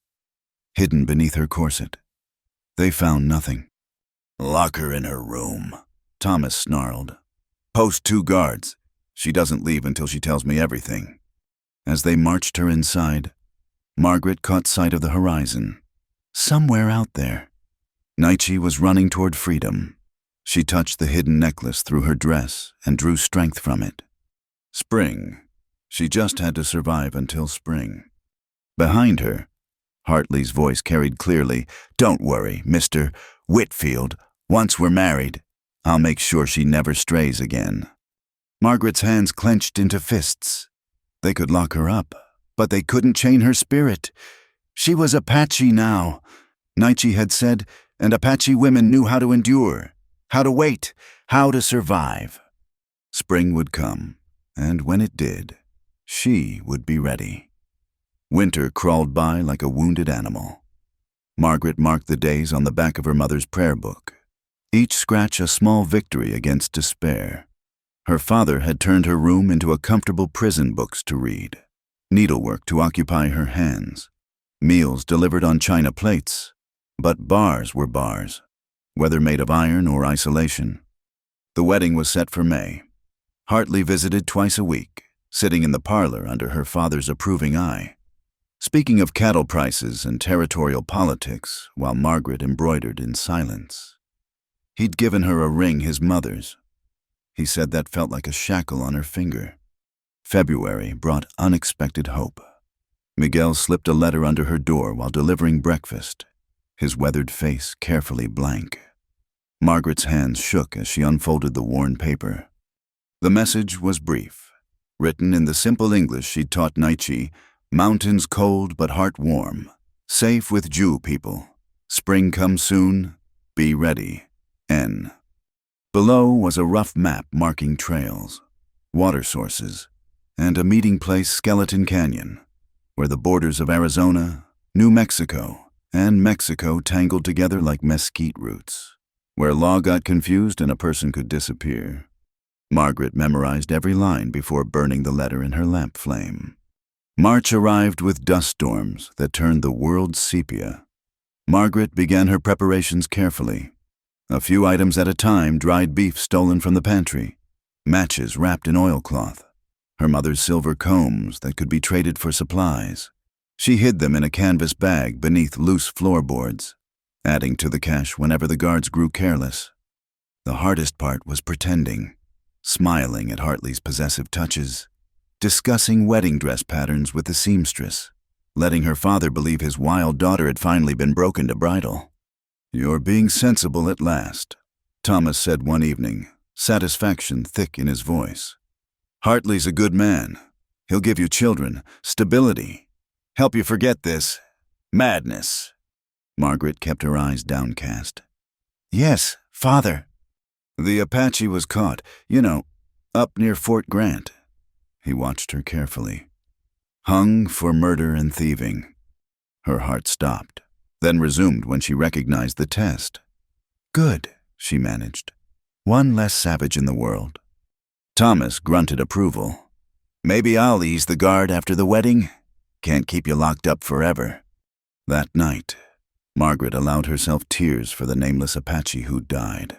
hidden beneath her corset. They found nothing. "Lock her in her room," Thomas snarled. "Post 2 guards. She doesn't leave until she tells me everything." As they marched her inside, Margaret caught sight of the horizon. Somewhere out there, Nietzsche was running toward freedom. She touched the hidden necklace through her dress and drew strength from it. Spring. She just had to survive until spring. Behind her, Hartley's voice carried clearly, "Don't worry, Mr. Whitfield. Once we're married, I'll make sure she never strays again." Margaret's hands clenched into fists. They could lock her up, but they couldn't chain her spirit. She was Apache now, Nietzsche had said, and Apache women knew how to endure, how to wait, how to survive. Spring would come, and when it did, she would be ready. Winter crawled by like a wounded animal. Margaret marked the days on the back of her mother's prayer book, each scratch a small victory against despair. Her father had turned her room into a comfortable prison books to read, needlework to occupy her hands, meals delivered on china plates, but bars were bars, whether made of iron or isolation. The wedding was set for May. Hartley visited twice a week, sitting in the parlor under her father's approving eye, speaking of cattle prices and territorial politics while Margaret embroidered in silence. He'd given her a ring his mother's. He said that felt like a shackle on her finger. February brought unexpected hope. Miguel slipped a letter under her door while delivering breakfast, his weathered face carefully blank. Margaret's hands shook as she unfolded the worn paper. The message was brief, written in the simple English she'd taught Nietzsche: "Mountains cold but heart warm. Safe with Jew people. Spring comes soon. Be ready. N." Below was a rough map marking trails, water sources, and a meeting place, Skeleton Canyon, where the borders of Arizona, New Mexico, and Mexico tangled together like mesquite roots, where law got confused and a person could disappear. Margaret memorized every line before burning the letter in her lamp flame. March arrived with dust storms that turned the world sepia. Margaret began her preparations carefully. A few items at a time: dried beef stolen from the pantry, matches wrapped in oilcloth, her mother's silver combs that could be traded for supplies. She hid them in a canvas bag beneath loose floorboards, adding to the cache whenever the guards grew careless. The hardest part was pretending, smiling at Hartley's possessive touches, discussing wedding dress patterns with the seamstress, letting her father believe his wild daughter had finally been broken to bridal. "You're being sensible at last," Thomas said one evening, satisfaction thick in his voice. "Hartley's a good man. He'll give you children, stability, help you forget this madness." Margaret kept her eyes downcast. "Yes, Father." "The Apache was caught, up near Fort Grant." He watched her carefully. "Hung for murder and thieving." Her heart stopped, then resumed when she recognized the test. "Good," she managed. "One less savage in the world." Thomas grunted approval. "Maybe I'll ease the guard after the wedding. Can't keep you locked up forever." That night, Margaret allowed herself tears for the nameless Apache who died,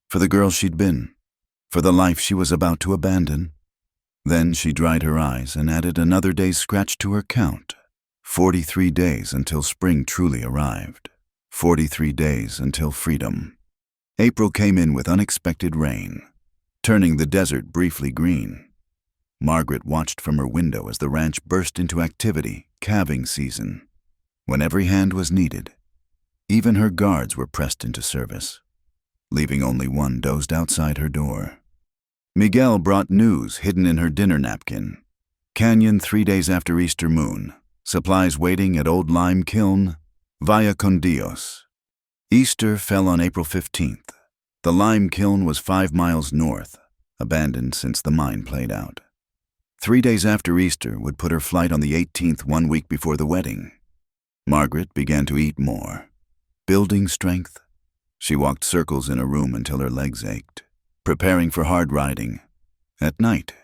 for the girl she'd been, for the life she was about to abandon. Then she dried her eyes and added another day's scratch to her count. 43 days until spring truly arrived. 43 days until freedom. April came in with unexpected rain, turning the desert briefly green. Margaret watched from her window as the ranch burst into activity, calving season. When every hand was needed, even her guards were pressed into service, leaving only one dozed outside her door. Miguel brought news hidden in her dinner napkin. Canyon 3 days after Easter moon. Supplies waiting at Old Lime Kiln, via con Dios. Easter fell on April 15th. The lime kiln was 5 miles north, abandoned since the mine played out. 3 days after Easter would put her flight on the 18th, 1 week before the wedding. Margaret began to eat more. Building strength, she walked circles in a room until her legs ached, preparing for hard riding. At night,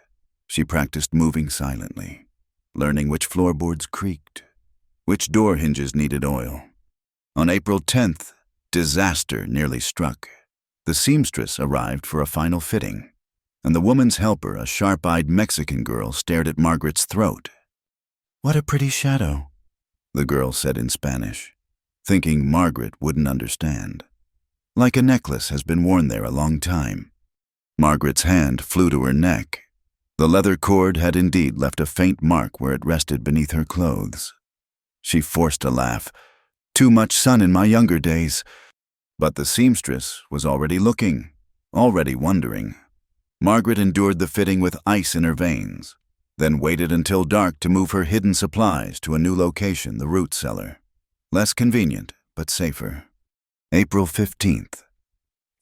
she practiced moving silently, learning which floorboards creaked, which door hinges needed oil. On April 10th, disaster nearly struck. The seamstress arrived for a final fitting, and the woman's helper, a sharp-eyed Mexican girl, stared at Margaret's throat. "What a pretty shadow," the girl said in Spanish, thinking Margaret wouldn't understand. "Like a necklace has been worn there a long time." Margaret's hand flew to her neck. The leather cord had indeed left a faint mark where it rested beneath her clothes. She forced a laugh. "Too much sun in my younger days." But the seamstress was already looking, already wondering. Margaret endured the fitting with ice in her veins, then waited until dark to move her hidden supplies to a new location, the root cellar. Less convenient, but safer. April 15th.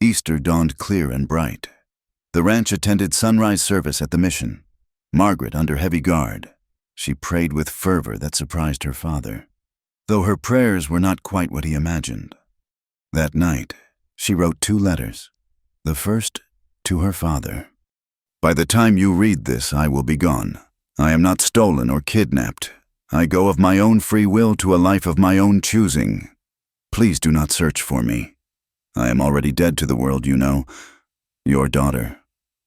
Easter dawned clear and bright. The ranch attended sunrise service at the mission. Margaret under heavy guard. She prayed with fervor that surprised her father, though her prayers were not quite what he imagined. That night, she wrote 2 letters. The first, to her father. "By the time you read this, I will be gone. I am not stolen or kidnapped. I go of my own free will to a life of my own choosing. Please do not search for me. I am already dead to the world, you know. Your daughter,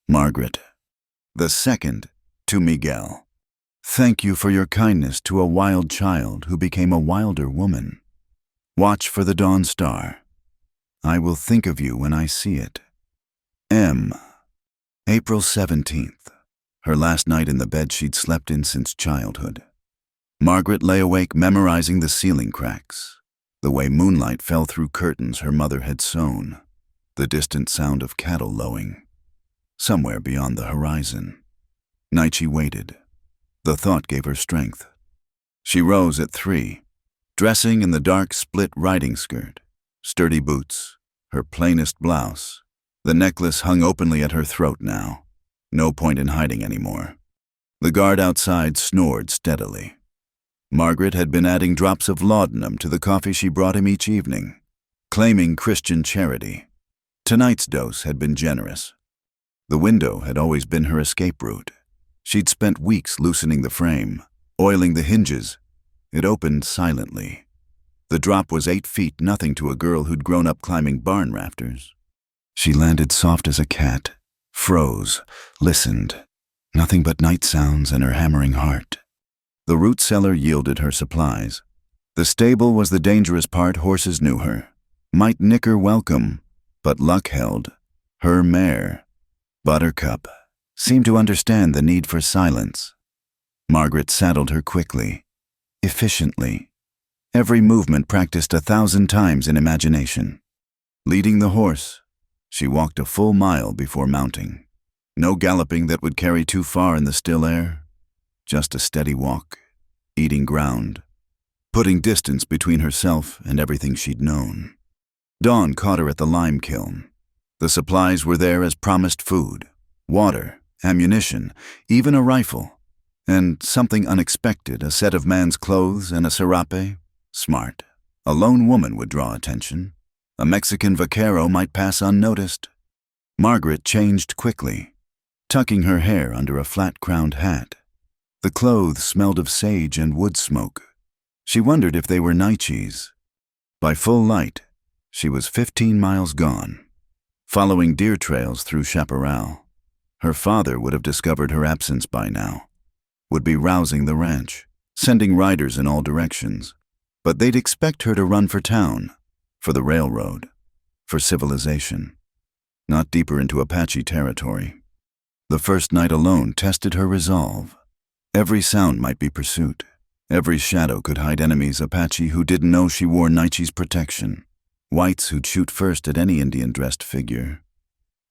Margaret." The second, to Miguel. "Thank you for your kindness to a wild child who became a wilder woman. Watch for the dawn star. I will think of you when I see it. M." April 17th. Her last night in the bed she'd slept in since childhood. Margaret lay awake memorizing the ceiling cracks, the way moonlight fell through curtains her mother had sewn, the distant sound of cattle lowing, somewhere beyond the horizon. Night she waited. The thought gave her strength. She rose at 3, dressing in the dark split riding skirt, sturdy boots, her plainest blouse. The necklace hung openly at her throat now. No point in hiding anymore. The guard outside snored steadily. Margaret had been adding drops of laudanum to the coffee she brought him each evening, claiming Christian charity. Tonight's dose had been generous. The window had always been her escape route. She'd spent weeks loosening the frame, oiling the hinges. It opened silently. The drop was 8 feet, nothing to a girl who'd grown up climbing barn rafters. She landed soft as a cat, froze, listened. Nothing but night sounds and her hammering heart. The root cellar yielded her supplies. The stable was the dangerous part. Horses knew her, might nick her welcome, but luck held. Her mare, Buttercup, seemed to understand the need for silence. Margaret saddled her quickly, efficiently, every movement practiced 1,000 times in imagination. Leading the horse, she walked a full mile before mounting. No galloping that would carry too far in the still air. Just a steady walk, eating ground, putting distance between herself and everything she'd known. Dawn caught her at the lime kiln. The supplies were there as promised: food, water, ammunition, even a rifle, and something unexpected, a set of man's clothes and a serape. Smart. A lone woman would draw attention. A Mexican vaquero might pass unnoticed. Margaret changed quickly, tucking her hair under a flat-crowned hat. The clothes smelled of sage and wood smoke. She wondered if they were Naiche's. By full light, she was 15 miles gone, following deer trails through chaparral. Her father would have discovered her absence by now, would be rousing the ranch, sending riders in all directions. But they'd expect her to run for town, for the railroad, for civilization, not deeper into Apache territory. The first night alone tested her resolve. Every sound might be pursuit. Every shadow could hide enemies: Apache who didn't know she wore Naiche's protection, whites who'd shoot first at any Indian-dressed figure.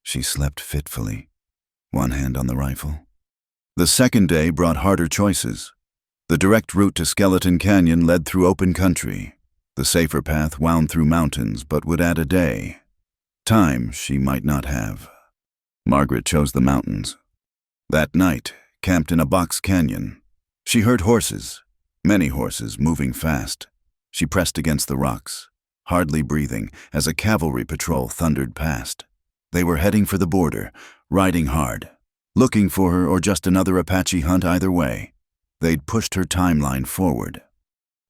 She slept fitfully, one hand on the rifle. The second day brought harder choices. The direct route to Skeleton Canyon led through open country. The safer path wound through mountains but would add a day. Time she might not have. Margaret chose the mountains. That night, camped in a box canyon, she heard horses, many horses, moving fast. She pressed against the rocks, hardly breathing, as a cavalry patrol thundered past. They were heading for the border, riding hard, looking for her or just another Apache hunt either way. They'd pushed her timeline forward.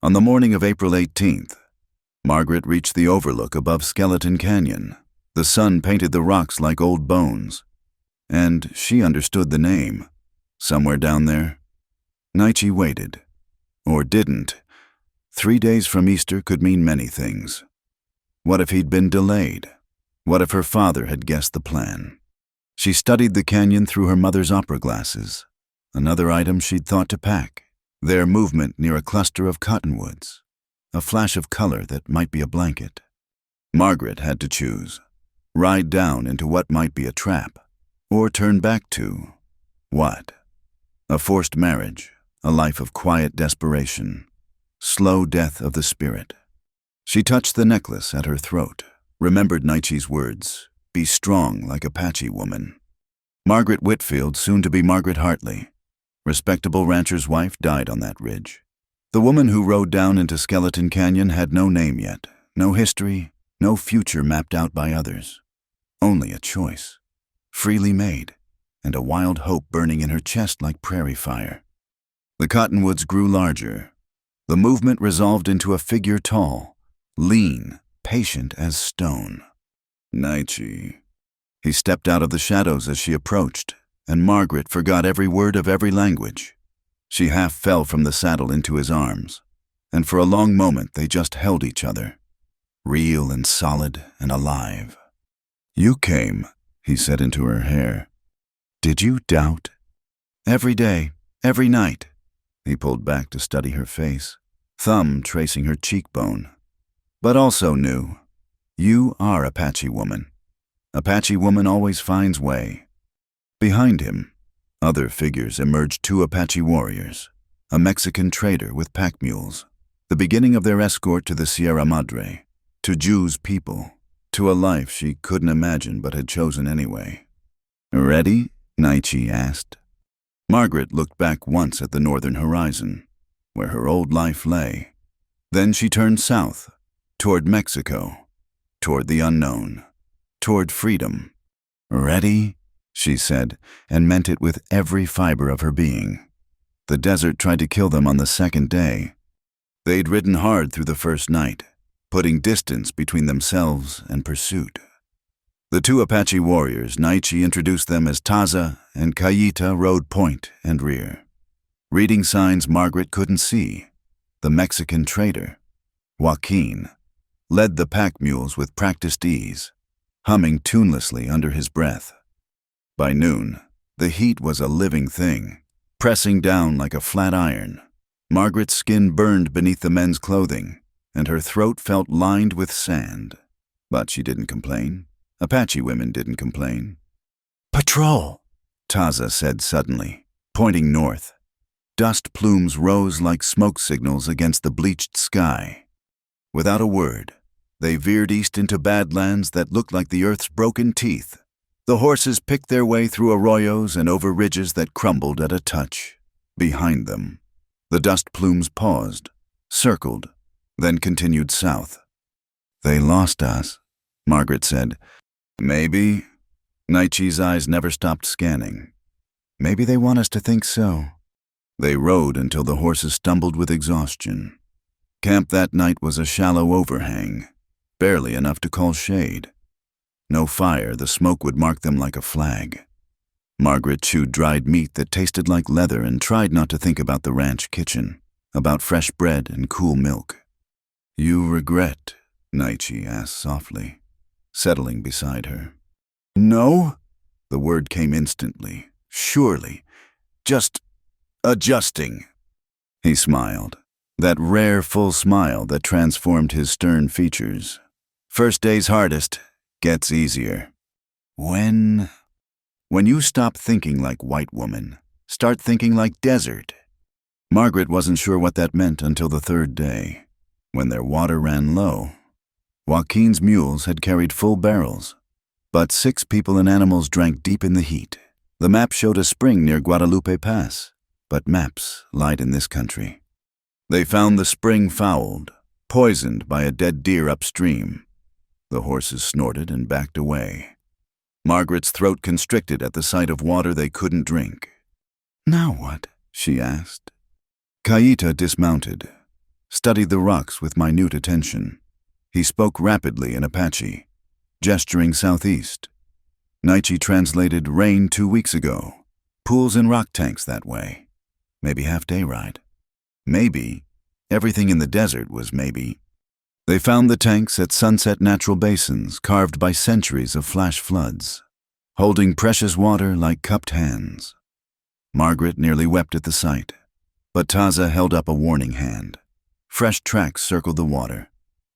On the morning of April 18th, Margaret reached the overlook above Skeleton Canyon. The sun painted the rocks like old bones, and she understood the name. Somewhere down there. Naichi waited. Or didn't. 3 days from Easter could mean many things. What if he'd been delayed? What if her father had guessed the plan? She studied the canyon through her mother's opera glasses. Another item she'd thought to pack. Their movement near a cluster of cottonwoods. A flash of color that might be a blanket. Margaret had to choose. Ride down into what might be a trap, or turn back to what? A forced marriage, a life of quiet desperation, slow death of the spirit. She touched the necklace at her throat, remembered Naichi's words, "Be strong like Apache woman." Margaret Whitfield, soon to be Margaret Hartley, respectable rancher's wife, died on that ridge. The woman who rode down into Skeleton Canyon had no name yet, no history, no future mapped out by others. Only a choice, freely made, and a wild hope burning in her chest like prairie fire. The cottonwoods grew larger. The movement resolved into a figure tall, lean, patient as stone. Naichi. He stepped out of the shadows as she approached, and Margaret forgot every word of every language. She half fell from the saddle into his arms, and for a long moment they just held each other, real and solid and alive. "You came," he said into her hair. "Did you doubt?" "Every day, every night." He pulled back to study her face, thumb tracing her cheekbone. "But also knew, you are Apache woman. Apache woman always finds way." Behind him, other figures emerged, 2 Apache warriors, a Mexican trader with pack mules, the beginning of their escort to the Sierra Madre, to Jews' people, to a life she couldn't imagine but had chosen anyway. "Ready?" Naichi asked. Margaret looked back once at the northern horizon, where her old life lay. Then she turned south, toward Mexico, toward the unknown, toward freedom. "Ready?" she said, and meant it with every fiber of her being. The desert tried to kill them on the second day. They'd ridden hard through the first night, putting distance between themselves and pursuit. The 2 Apache warriors, Naichi introduced them as Taza, and Cayita rode point and rear. Reading signs Margaret couldn't see, the Mexican trader, Joaquin, led the pack mules with practiced ease, humming tunelessly under his breath. By noon, the heat was a living thing, pressing down like a flat iron. Margaret's skin burned beneath the men's clothing, and her throat felt lined with sand. But she didn't complain. Apache women didn't complain. "Patrol," Taza said suddenly, pointing north. Dust plumes rose like smoke signals against the bleached sky. Without a word, they veered east into badlands that looked like the earth's broken teeth. The horses picked their way through arroyos and over ridges that crumbled at a touch. Behind them, the dust plumes paused, circled, then continued south. "They lost us," Margaret said. "Maybe." Naichi's eyes never stopped scanning. "Maybe they want us to think so." They rode until the horses stumbled with exhaustion. Camp that night was a shallow overhang, barely enough to call shade. No fire, the smoke would mark them like a flag. Margaret chewed dried meat that tasted like leather and tried not to think about the ranch kitchen, about fresh bread and cool milk. "You regret?" Naichi asked softly, settling beside her. "No?" The word came instantly, surely. "Just adjusting." He smiled, that rare full smile that transformed his stern features. "First day's hardest, gets easier. When you stop thinking like white woman, start thinking like desert." Margaret wasn't sure what that meant until the 3rd day. when their water ran low. Joaquin's mules had carried full barrels, but 6 people and animals drank deep in the heat. The map showed a spring near Guadalupe Pass, but maps lied in this country. They found the spring fouled, poisoned by a dead deer upstream. The horses snorted and backed away. Margaret's throat constricted at the sight of water they couldn't drink. "Now what?" she asked. Caíta dismounted, studied the rocks with minute attention. He spoke rapidly in Apache, gesturing southeast. Naichi translated rain 2 weeks ago. Pools and rock tanks that way. Maybe half-day ride. Maybe. Everything in the desert was maybe. They found the tanks at Sunset Natural Basins carved by centuries of flash floods, holding precious water like cupped hands. Margaret nearly wept at the sight, but Taza held up a warning hand. Fresh tracks circled the water.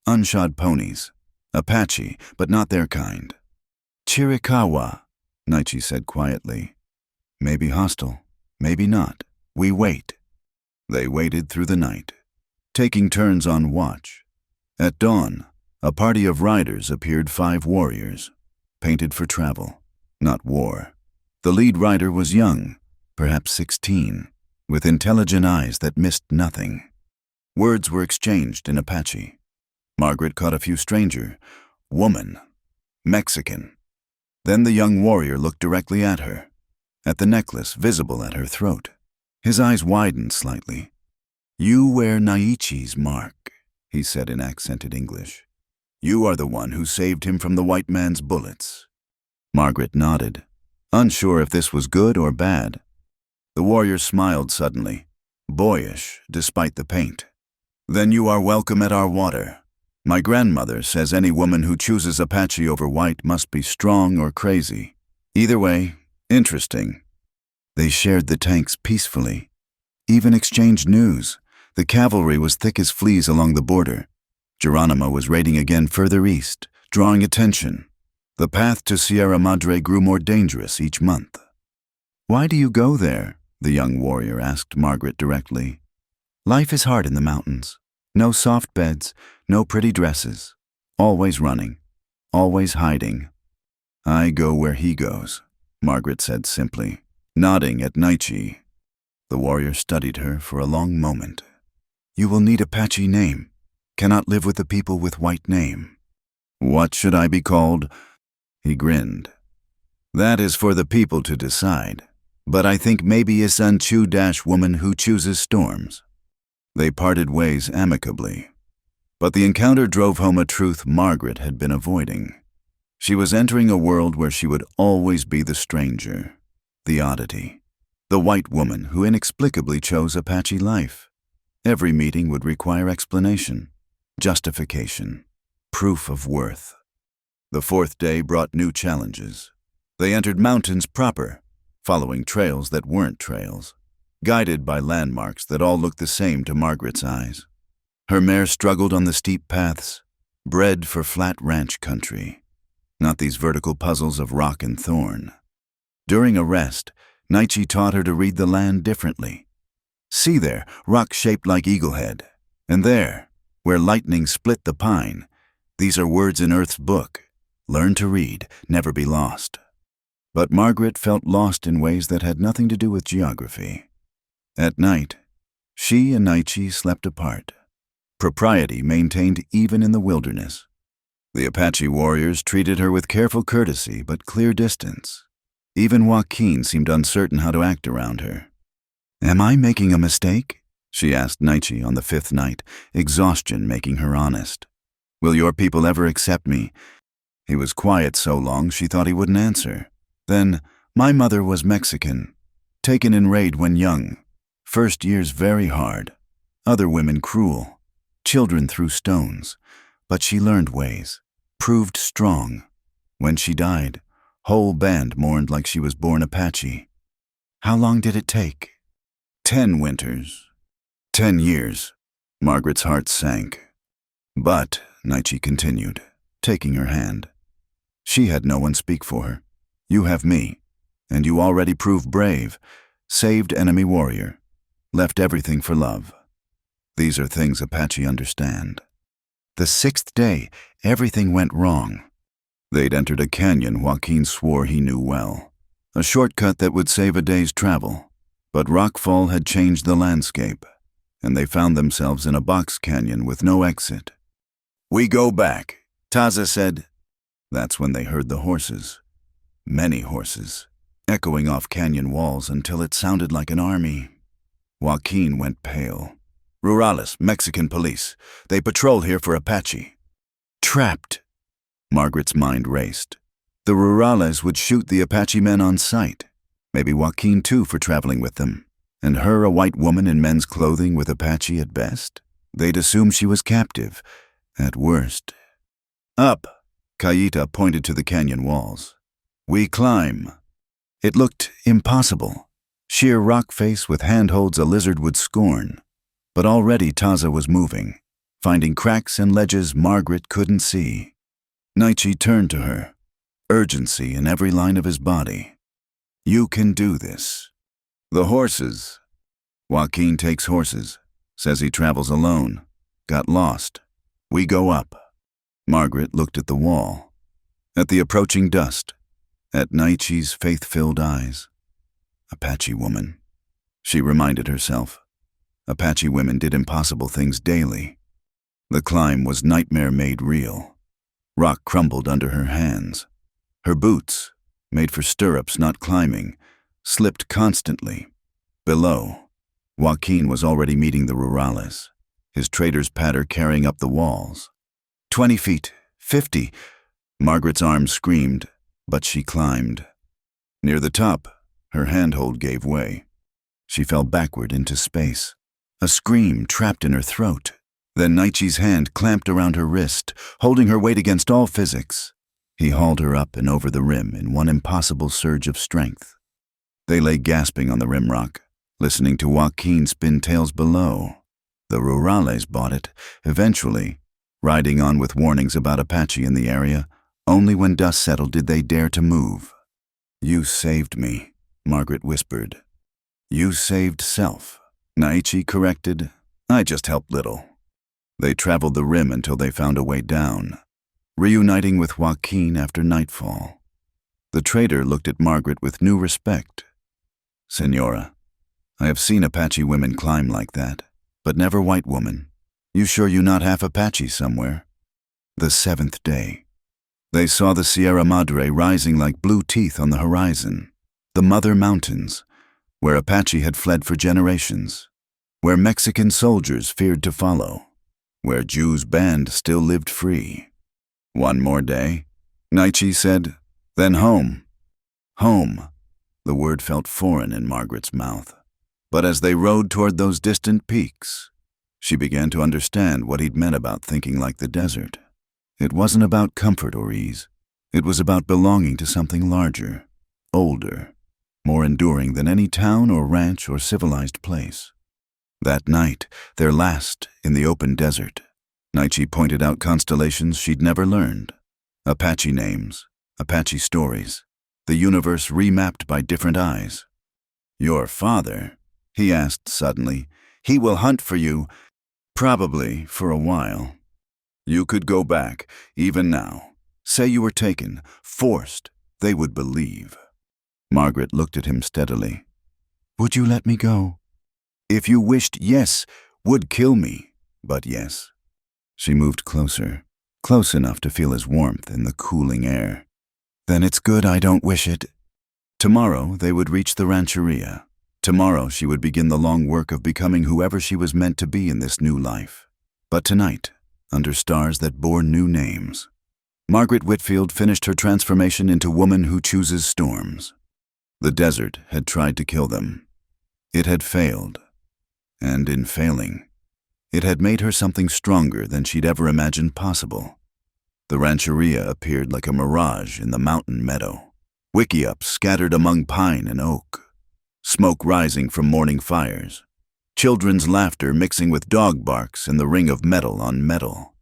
Unshod ponies. Apache, but not their kind. "Chiricahua," Naichi said quietly. "Maybe hostile, maybe not. We wait." They waited through the night, taking turns on watch. At dawn, a party of riders appeared, 5 warriors, painted for travel, not war. The lead rider was young, perhaps 16, with intelligent eyes that missed nothing. Words were exchanged in Apache. Margaret caught a few stranger. Woman. Mexican. Then the young warrior looked directly at her, at the necklace visible at her throat. His eyes widened slightly. "You wear Naichi's mark," he said in accented English. "You are the one who saved him from the white man's bullets." Margaret nodded, unsure if this was good or bad. The warrior smiled suddenly, boyish despite the paint. "Then you are welcome at our water. My grandmother says any woman who chooses Apache over white must be strong or crazy. Either way, interesting." They shared the tanks peacefully, even exchanged news. The cavalry was thick as fleas along the border. Geronimo was raiding again further east, drawing attention. The path to Sierra Madre grew more dangerous each month. "Why do you go there?" the young warrior asked Margaret directly. "Life is hard in the mountains. No soft beds, no pretty dresses. Always running, always hiding." "I go where he goes," Margaret said simply, nodding at Naichi. The warrior studied her for a long moment. "You will need Apache name. Cannot live with the people with white name." "What should I be called?" He grinned. "That is for the people to decide. But I think maybe a Sanchu-woman who chooses storms." They parted ways amicably. But the encounter drove home a truth Margaret had been avoiding. She was entering a world where she would always be the stranger, the oddity, the white woman who inexplicably chose Apache life. Every meeting would require explanation, justification, proof of worth. The 4th day brought new challenges. They entered mountains proper, following trails that weren't trails, guided by landmarks that all looked the same to Margaret's eyes. Her mare struggled on the steep paths, bred for flat ranch country, not these vertical puzzles of rock and thorn. During a rest, Naichi taught her to read the land differently. See there, rock shaped like eaglehead. And there, where lightning split the pine, these are words in Earth's book. Learn to read, never be lost. But Margaret felt lost in ways that had nothing to do with geography. At night, she and Naichi slept apart. Propriety maintained even in the wilderness. The Apache warriors treated her with careful courtesy but clear distance. Even Joaquin seemed uncertain how to act around her. "Am I making a mistake?" she asked Naichi on the 5th night, exhaustion making her honest. "Will your people ever accept me?" He was quiet so long she thought he wouldn't answer. Then, "My mother was Mexican, taken in raid when young. First years very hard. Other women cruel. Children threw stones. But she learned ways, proved strong. When she died, whole band mourned like she was born Apache." "How long did it take?" 10 winters. 10 years. Margaret's heart sank. "But," Naichi continued, taking her hand, "she had no one speak for her. You have me, and you already proved brave, saved enemy warrior, left everything for love. These are things Apache understand." The 6th day, everything went wrong. They'd entered a canyon Joaquin swore he knew well, a shortcut that would save a day's travel. But rockfall had changed the landscape, and they found themselves in a box canyon with no exit. "We go back," Taza said. That's when they heard the horses, many horses, echoing off canyon walls until it sounded like an army. Joaquin went pale. "Rurales, Mexican police. They patrol here for Apache." Trapped. Margaret's mind raced. The Rurales would shoot the Apache men on sight. Maybe Joaquin too for traveling with them. And her a white woman in men's clothing with Apache at best? They'd assume she was captive, at worst. "Up," Cayeta pointed to the canyon walls. "We climb." It looked impossible. Sheer rock face with handholds a lizard would scorn. But already Taza was moving, finding cracks and ledges Margaret couldn't see. Naichi turned to her, urgency in every line of his body. "You can do this." "The horses." Joaquin takes horses, says he travels alone, got lost. "We go up." Margaret looked at the wall, at the approaching dust, at Naichi's faith-filled eyes. Apache woman. She reminded herself. Apache women did impossible things daily. The climb was nightmare made real. Rock crumbled under her hands. Her boots, made for stirrups not climbing, slipped constantly. Below, Joaquin was already meeting the Rurales, his trader's patter carrying up the walls. 20 feet, 50. Margaret's arms screamed, but she climbed. Near the top, her handhold gave way. She fell backward into space. A scream trapped in her throat. Then Naichi's hand clamped around her wrist, holding her weight against all physics. He hauled her up and over the rim in one impossible surge of strength. They lay gasping on the rimrock, listening to Joaquin spin tales below. The Rurales bought it, eventually, riding on with warnings about Apache in the area. Only when dust settled did they dare to move. "You saved me," Margaret whispered. "You saved self." Naichi corrected. "I just helped little." They traveled the rim until they found a way down, reuniting with Joaquin after nightfall. The trader looked at Margaret with new respect. "Senora, I have seen Apache women climb like that, but never white woman. You sure you not half Apache somewhere?" The 7th day. They saw the Sierra Madre rising like blue teeth on the horizon, the Mother Mountains, where Apache had fled for generations, where Mexican soldiers feared to follow, where Jews' band still lived free. "One more day," Naichi said, "then home." Home. The word felt foreign in Margaret's mouth. But as they rode toward those distant peaks, she began to understand what he'd meant about thinking like the desert. It wasn't about comfort or ease. It was about belonging to something larger, older, more enduring than any town or ranch or civilized place. That night, their last in the open desert, Naichi pointed out constellations she'd never learned. Apache names, Apache stories, the universe remapped by different eyes. "Your father?" he asked suddenly. "He will hunt for you, probably for a while. You could go back, even now. Say you were taken, forced. They would believe." Margaret looked at him steadily. "Would you let me go?" "If you wished, yes. Would kill me, but yes." She moved closer, close enough to feel his warmth in the cooling air. "Then it's good I don't wish it." Tomorrow they would reach the rancheria. Tomorrow she would begin the long work of becoming whoever she was meant to be in this new life. But tonight, under stars that bore new names, Margaret Whitfield finished her transformation into woman who chooses storms. The desert had tried to kill them. It had failed. And in failing, it had made her something stronger than she'd ever imagined possible. The rancheria appeared like a mirage in the mountain meadow. Wickiups scattered among pine and oak. Smoke rising from morning fires. Children's laughter mixing with dog barks and the ring of metal on metal.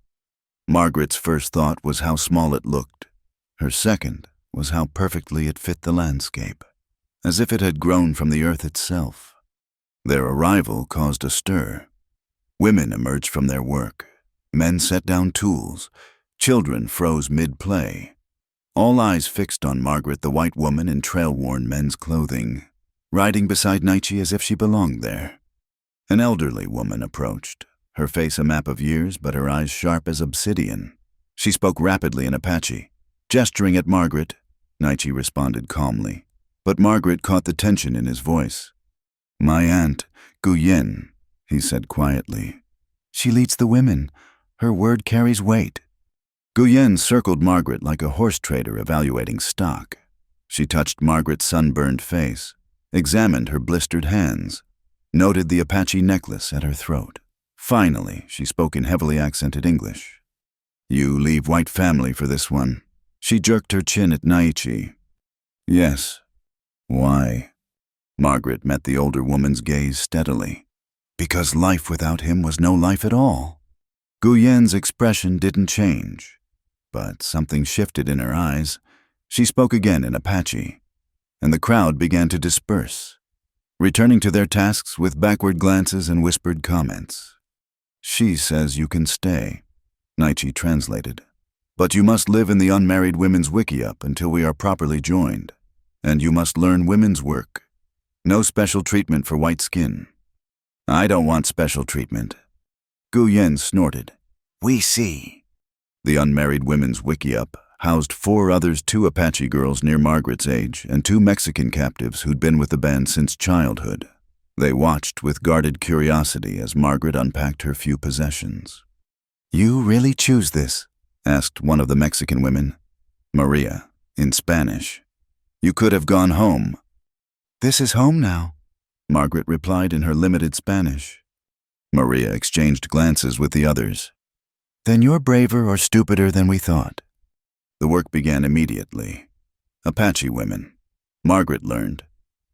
Margaret's first thought was how small it looked. Her second was how perfectly it fit the landscape, as if it had grown from the earth itself. Their arrival caused a stir. Women emerged from their work, Men set down tools. Children froze mid-play. All eyes fixed on Margaret, the white woman in trail-worn men's clothing, riding beside Naichi as if she belonged there. An elderly woman approached, her face a map of years but her eyes sharp as obsidian. She spoke rapidly in Apache. Gesturing at Margaret, Naichi responded calmly, but Margaret caught the tension in his voice. "My aunt, Guyen," he said quietly. "She leads the women. Her word carries weight." Guyen circled Margaret like a horse trader evaluating stock. She touched Margaret's sunburned face, examined her blistered hands, noted the Apache necklace at her throat. Finally, she spoke in heavily accented English. "You leave white family for this one." She jerked her chin at Naichi. "Yes." "Why?" Margaret met the older woman's gaze steadily. "Because life without him was no life at all." Guyen's expression didn't change, but something shifted in her eyes. She spoke again in Apache, and the crowd began to disperse, returning to their tasks with backward glances and whispered comments. "She says you can stay," Naichi translated. "But you must live in the unmarried women's wickiup until we are properly joined, and you must learn women's work. No special treatment for white skin." "I don't want special treatment." Guyen snorted. "We see." The unmarried women's wickiup housed 4 others, 2 Apache girls near Margaret's age and 2 Mexican captives who'd been with the band since childhood. They watched with guarded curiosity as Margaret unpacked her few possessions. "You really choose this?" asked one of the Mexican women, Maria, in Spanish. "You could have gone home." "This is home now," Margaret replied in her limited Spanish. Maria exchanged glances with the others. "Then you're braver or stupider than we thought." The work began immediately. Apache women, Margaret learned,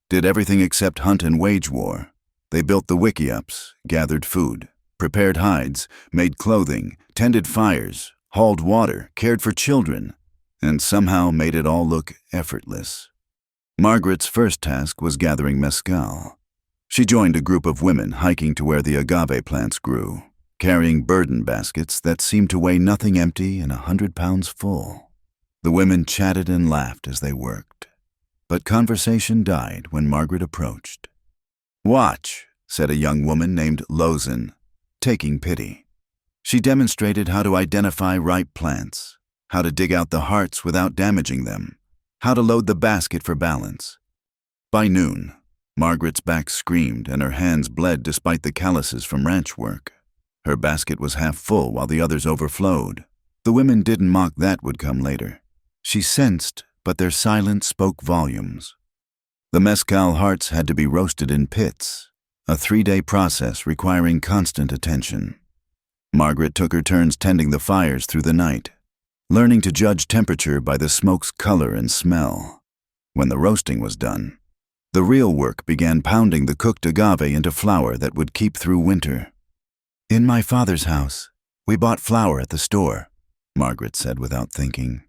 did everything except hunt and wage war. They built the wickiups, gathered food, prepared hides, made clothing, tended fires, hauled water, cared for children, and somehow made it all look effortless. Margaret's first task was gathering mezcal. She joined a group of women hiking to where the agave plants grew, carrying burden baskets that seemed to weigh nothing empty and 100 pounds full. The women chatted and laughed as they worked, but conversation died when Margaret approached. "Watch," said a young woman named Lozin, taking pity. She demonstrated how to identify ripe plants, how to dig out the hearts without damaging them, how to load the basket for balance. By noon, Margaret's back screamed and her hands bled despite the calluses from ranch work. Her basket was half full while the others overflowed. The women didn't mock that would come later. She sensed, but their silence spoke volumes. The mezcal hearts had to be roasted in pits, a 3-day process requiring constant attention. Margaret took her turns tending the fires through the night, learning to judge temperature by the smoke's color and smell. When the roasting was done, the real work began, pounding the cooked agave into flour that would keep through winter. "In my father's house, we bought flour at the store," Margaret said without thinking.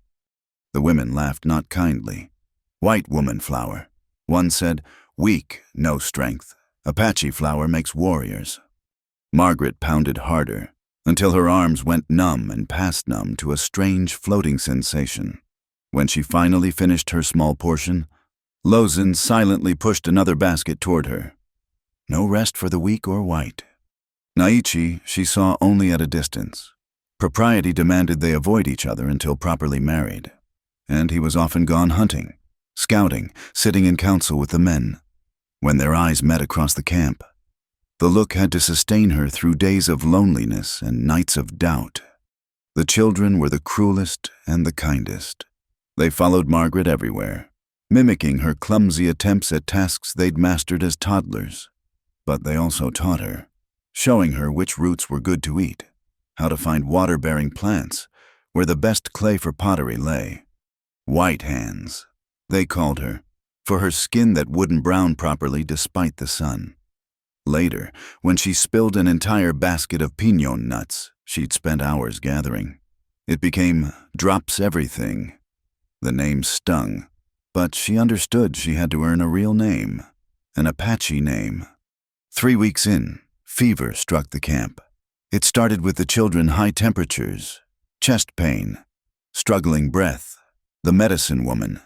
The women laughed not kindly. "White woman flour." One said, "Weak, no strength. Apache flour makes warriors." Margaret pounded harder, until her arms went numb and past numb to a strange floating sensation. When she finally finished her small portion, Lozin silently pushed another basket toward her. No rest for the weak or white. Naichi she saw only at a distance. Propriety demanded they avoid each other until properly married, and he was often gone hunting, scouting, sitting in council with the men. When their eyes met across the camp, the look had to sustain her through days of loneliness and nights of doubt. The children were the cruelest and the kindest. They followed Margaret everywhere, mimicking her clumsy attempts at tasks they'd mastered as toddlers. But they also taught her, showing her which roots were good to eat, how to find water-bearing plants, where the best clay for pottery lay. White hands, they called her, for her skin that wouldn't brown properly despite the sun. Later, when she spilled an entire basket of piñon nuts she'd spent hours gathering, it became drops everything. The name stung, but she understood she had to earn a real name, an Apache name. 3 weeks in, fever struck the camp. It started with the children high temperatures, chest pain, struggling breath. The medicine woman,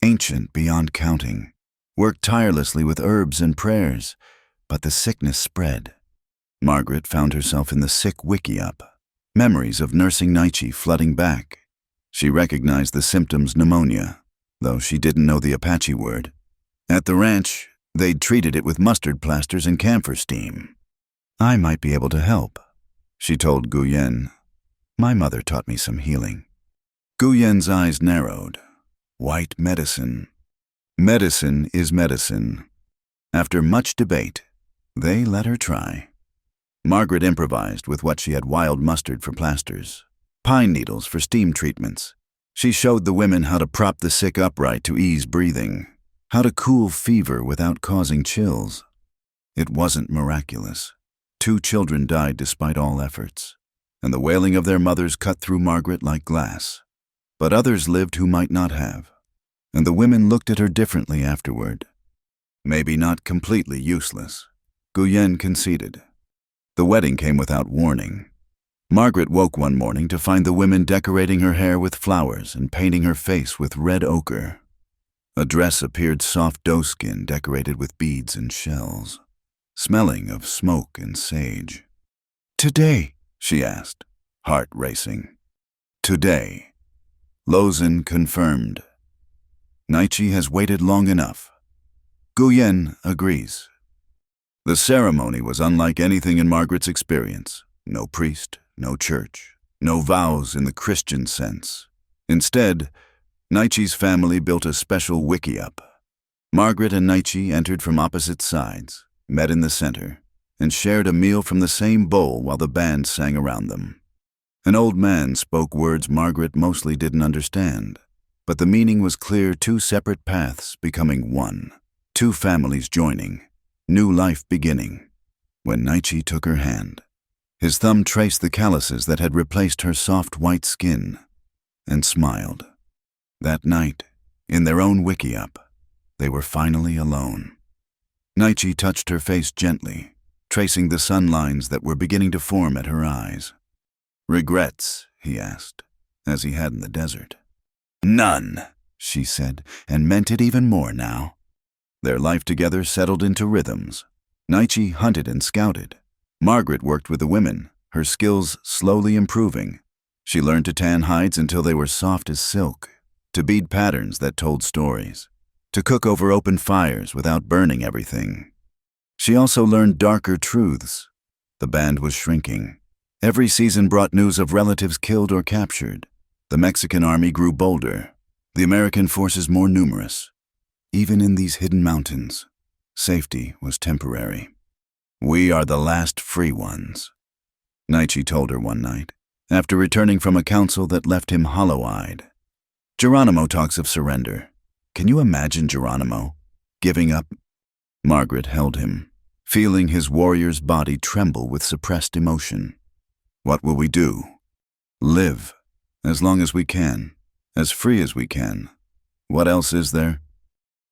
ancient beyond counting, worked tirelessly with herbs and prayers, but the sickness spread. Margaret found herself in the sick wiki-up, memories of nursing Nietzsche flooding back. She recognized the symptoms pneumonia, though she didn't know the Apache word. At the ranch, they'd treated it with mustard plasters and camphor steam. I might be able to help, she told Guyen. My mother taught me some healing. Guyen's eyes narrowed. White medicine. Medicine is medicine. After much debate, they let her try. Margaret improvised with what she had: wild mustard for plasters, pine needles for steam treatments. She showed the women how to prop the sick upright to ease breathing, how to cool fever without causing chills. It wasn't miraculous. 2 children died despite all efforts, and the wailing of their mothers cut through Margaret like glass. But others lived who might not have, and the women looked at her differently afterward. Maybe not completely useless, Guyen conceded. The wedding came without warning. Margaret woke one morning to find the women decorating her hair with flowers and painting her face with red ochre. A dress appeared soft doeskin decorated with beads and shells, smelling of smoke and sage. Today, she asked, heart racing. Today. Lozin confirmed. Nietzsche has waited long enough. Guyen agrees. The ceremony was unlike anything in Margaret's experience. No priest, no church, no vows in the Christian sense. Instead, Nietzsche's family built a special wiki-up. Margaret and Nietzsche entered from opposite sides, met in the center, and shared a meal from the same bowl while the band sang around them. An old man spoke words Margaret mostly didn't understand, but the meaning was clear: 2 separate paths becoming one, 2 families joining, new life beginning. When Nietzsche took her hand, his thumb traced the calluses that had replaced her soft white skin, and smiled. That night, in their own wiki-up, they were finally alone. Nietzsche touched her face gently, tracing the sun lines that were beginning to form at her eyes. Regrets, he asked, as he had in the desert. None, she said, and meant it even more now. Their life together settled into rhythms. Nietzsche hunted and scouted. Margaret worked with the women, her skills slowly improving. She learned to tan hides until they were soft as silk, to bead patterns that told stories, to cook over open fires without burning everything. She also learned darker truths. The band was shrinking. Every season brought news of relatives killed or captured. The Mexican army grew bolder, the American forces more numerous. Even in these hidden mountains, safety was temporary. We are the last free ones, Nietzsche told her one night, after returning from a council that left him hollow-eyed. Geronimo talks of surrender. Can you imagine Geronimo giving up? Margaret held him, feeling his warrior's body tremble with suppressed emotion. What will we do? Live, as long as we can, as free as we can. What else is there?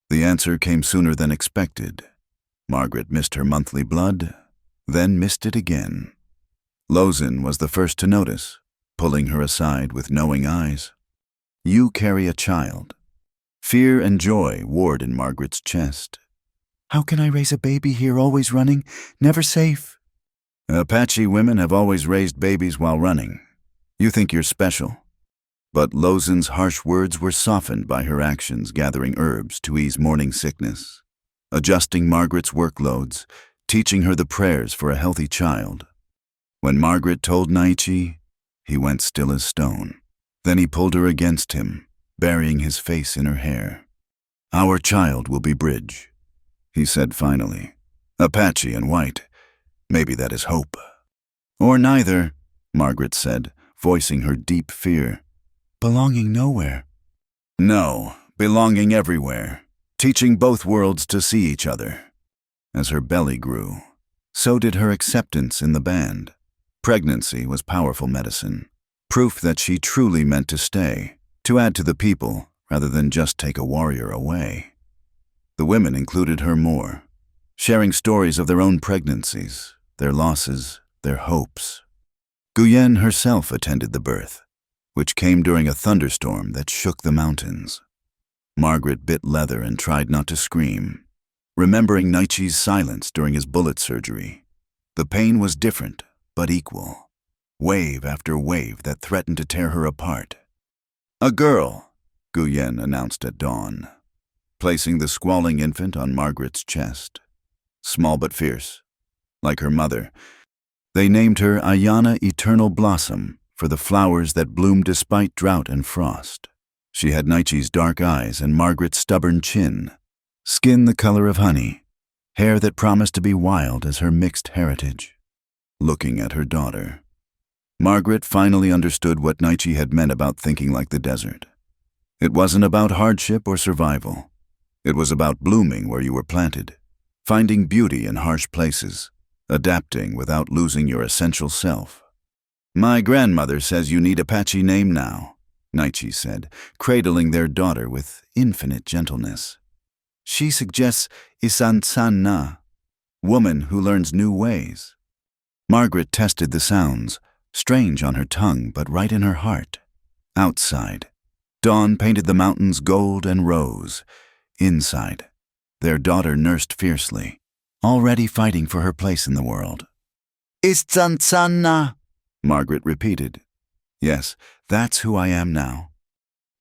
The answer came sooner than expected. Margaret missed her monthly blood, then missed it again. Lozin was the first to notice, pulling her aside with knowing eyes. You carry a child. Fear and joy warred in Margaret's chest. How can I raise a baby here, always running, never safe? Apache women have always raised babies while running. You think you're special. But Lozin's harsh words were softened by her actions gathering herbs to ease morning sickness, adjusting Margaret's workloads, teaching her the prayers for a healthy child. When Margaret told Nietzsche, he went still as stone. Then he pulled her against him, burying his face in her hair. Our child will be Bridge, he said finally. Apache and white. Maybe that is hope. Or neither, Margaret said, voicing her deep fear. Belonging nowhere. No, belonging everywhere, teaching both worlds to see each other. As her belly grew, so did her acceptance in the band. Pregnancy was powerful medicine, proof that she truly meant to stay, to add to the people rather than just take a warrior away. The women included her more, sharing stories of their own pregnancies, their losses, their hopes. Guyen herself attended the birth, which came during a thunderstorm that shook the mountains. Margaret bit leather and tried not to scream, remembering Nietzsche's silence during his bullet surgery. The pain was different, but equal. Wave after wave that threatened to tear her apart. "A girl," Guyen announced at dawn, placing the squalling infant on Margaret's chest. Small but fierce, like her mother. They named her Ayana Eternal Blossom for the flowers that bloomed despite drought and frost. She had Nietzsche's dark eyes and Margaret's stubborn chin, skin the color of honey, hair that promised to be wild as her mixed heritage. Looking at her daughter, Margaret finally understood what Nietzsche had meant about thinking like the desert. It wasn't about hardship or survival. It was about blooming where you were planted, finding beauty in harsh places, adapting without losing your essential self. "My grandmother says you need Apache name now," Nietzsche said, cradling their daughter with infinite gentleness. "She suggests Isan-san-na, woman who learns new ways." Margaret tested the sounds, strange on her tongue but right in her heart. Outside, dawn painted the mountains gold and rose. Inside, their daughter nursed fiercely, already fighting for her place in the world. "Isan-san-na," Margaret repeated. "Yes, that's who I am now."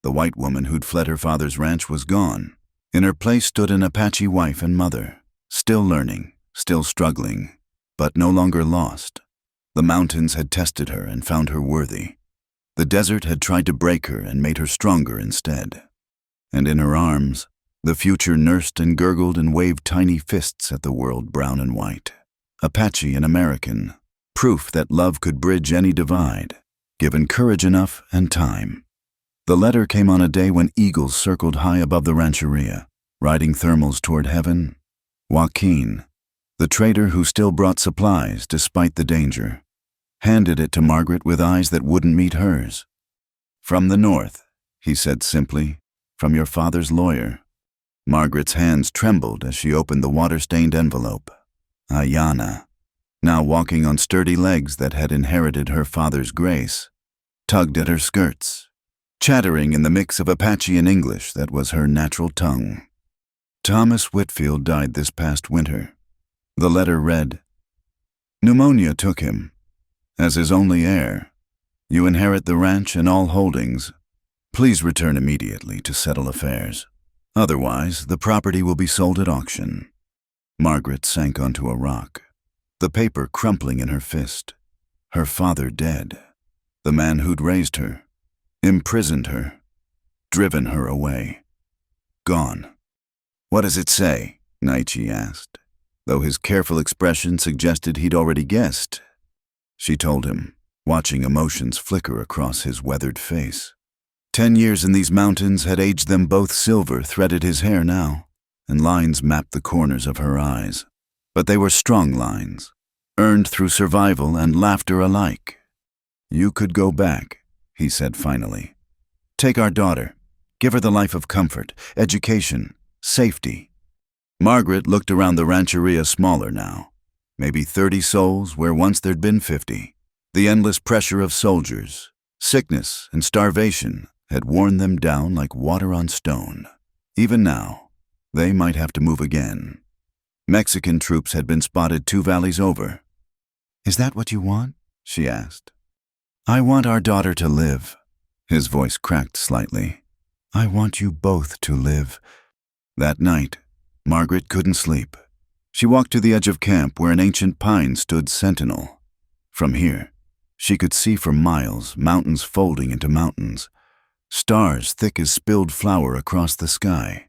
The white woman who'd fled her father's ranch was gone. In her place stood an Apache wife and mother, still learning, still struggling, but no longer lost. The mountains had tested her and found her worthy. The desert had tried to break her and made her stronger instead. And in her arms, the future nursed and gurgled and waved tiny fists at the world brown and white. Apache and American, proof that love could bridge any divide, given courage enough and time. The letter came on a day when eagles circled high above the rancheria, riding thermals toward heaven. Joaquin, the trader who still brought supplies despite the danger, handed it to Margaret with eyes that wouldn't meet hers. "From the north," he said simply, "from your father's lawyer." Margaret's hands trembled as she opened the water-stained envelope. Ayana, now walking on sturdy legs that had inherited her father's grace, tugged at her skirts, chattering in the mix of Apache and English that was her natural tongue. "Thomas Whitfield died this past winter." The letter read, "Pneumonia took him. As his only heir, you inherit the ranch and all holdings. Please return immediately to settle affairs. Otherwise, the property will be sold at auction." Margaret sank onto a rock, the paper crumpling in her fist. Her father dead. The man who'd raised her, imprisoned her, driven her away. Gone. "What does it say?" Nietzsche asked, though his careful expression suggested he'd already guessed. She told him, watching emotions flicker across his weathered face. 10 years in these mountains had aged them both. Silver threaded his hair now, and lines mapped the corners of her eyes. But they were strong lines, earned through survival and laughter alike. "You could go back," he said finally. "Take our daughter. Give her the life of comfort, education, safety." Margaret looked around the rancheria, smaller now. Maybe 30 souls where once there'd been 50. The endless pressure of soldiers, sickness, and starvation had worn them down like water on stone. Even now, they might have to move again. Mexican troops had been spotted 2 valleys over. "Is that what you want?" she asked. "I want our daughter to live." His voice cracked slightly. "I want you both to live." That night, Margaret couldn't sleep. She walked to the edge of camp where an ancient pine stood sentinel. From here, she could see for miles, mountains folding into mountains, stars thick as spilled flour across the sky.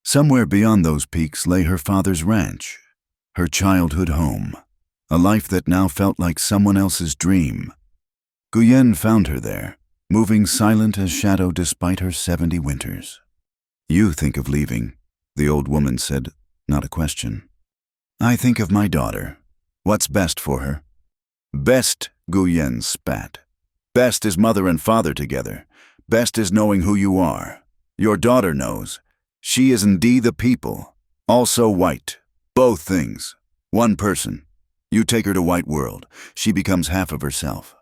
Somewhere beyond those peaks lay her father's ranch, her childhood home, a life that now felt like someone else's dream. Guyen found her there, moving silent as shadow despite her 70 winters. "You think of leaving," the old woman said, not a question. "I think of my daughter. What's best for her?" "Best," Guyen spat. "Best is mother and father together. Best is knowing who you are. Your daughter knows. She is indeed the people, also white. Both things. One person. You take her to white world. She becomes half of herself.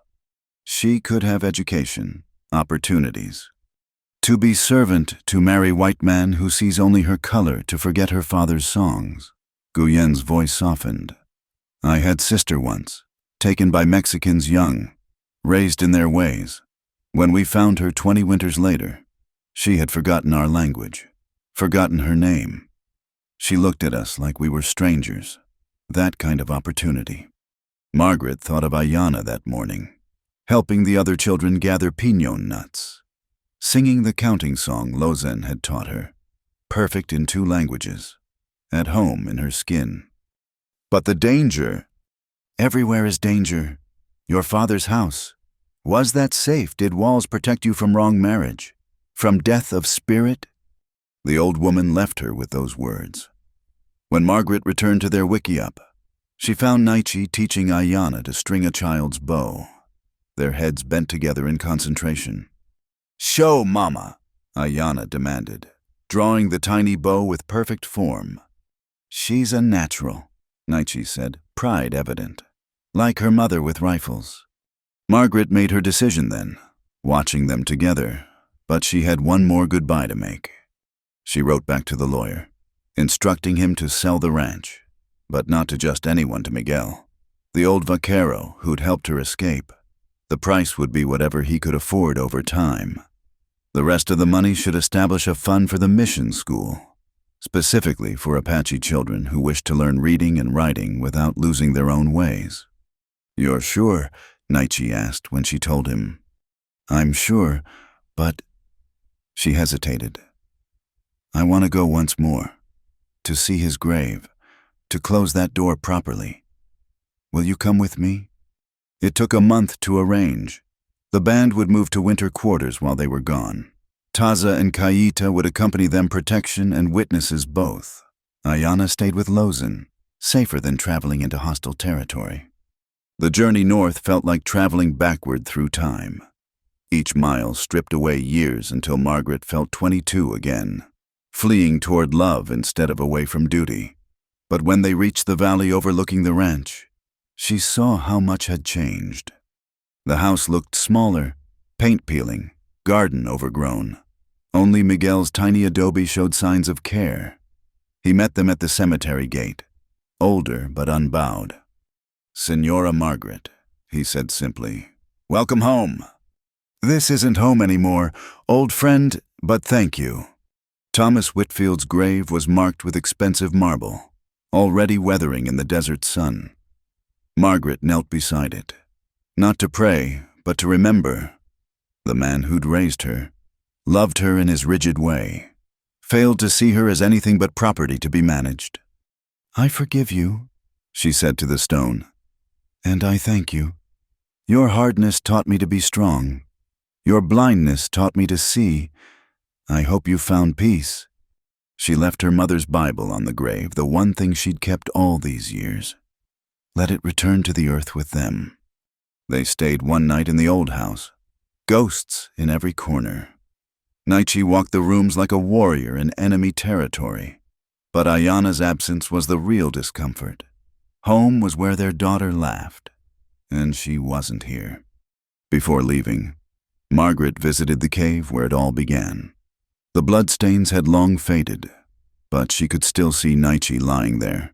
She could have education, opportunities. To be servant to marry white man who sees only her color to forget her father's songs. Guyen's voice softened. I had sister once, taken by Mexicans young, raised in their ways. When we found her 20 winters later, she had forgotten our language, forgotten her name. She looked at us like we were strangers. That kind of opportunity. Margaret thought of Ayanna that morning, helping the other children gather piñon nuts, singing the counting song Lozen had taught her, perfect in 2 languages, at home in her skin. But the danger. Everywhere is danger. Your father's house. Was that safe? Did walls protect you from wrong marriage? From death of spirit? The old woman left her with those words. When Margaret returned to their wickiup, she found Naichi teaching Ayanna to string a child's bow, their heads bent together in concentration. Show, Mama, Ayanna demanded, drawing the tiny bow with perfect form. She's a natural, Naichi said, pride evident, like her mother with rifles. Margaret made her decision then, watching them together, but she had one more goodbye to make. She wrote back to the lawyer, instructing him to sell the ranch, but not to just anyone, to Miguel, the old vaquero who'd helped her escape. The price would be whatever he could afford over time. The rest of the money should establish a fund for the mission school, specifically for Apache children who wished to learn reading and writing without losing their own ways. You're sure? Naichi asked when she told him. I'm sure, but... She hesitated. I want to go once more, to see his grave, to close that door properly. Will you come with me? It took a month to arrange. The band would move to winter quarters while they were gone. Taza and Kayita would accompany them, protection and witnesses both. Ayanna stayed with Lozen, safer than traveling into hostile territory. The journey north felt like traveling backward through time. Each mile stripped away years until Margaret felt 22 again, fleeing toward love instead of away from duty. But when they reached the valley overlooking the ranch, she saw how much had changed. The house looked smaller, paint peeling, garden overgrown. Only Miguel's tiny adobe showed signs of care. He met them at the cemetery gate, older but unbowed. Senora Margaret, he said simply. Welcome home. This isn't home anymore, old friend, but thank you. Thomas Whitfield's grave was marked with expensive marble, already weathering in the desert sun. Margaret knelt beside it, not to pray, but to remember. The man who'd raised her, loved her in his rigid way, failed to see her as anything but property to be managed. I forgive you, she said to the stone, and I thank you. Your hardness taught me to be strong. Your blindness taught me to see. I hope you found peace. She left her mother's Bible on the grave, the one thing she'd kept all these years. Let it return to the earth with them. They stayed one night in the old house, ghosts in every corner. Naichi walked the rooms like a warrior in enemy territory, but Ayanna's absence was the real discomfort. Home was where their daughter laughed, and she wasn't here. Before leaving, Margaret visited the cave where it all began. The bloodstains had long faded, but she could still see Naichi lying there,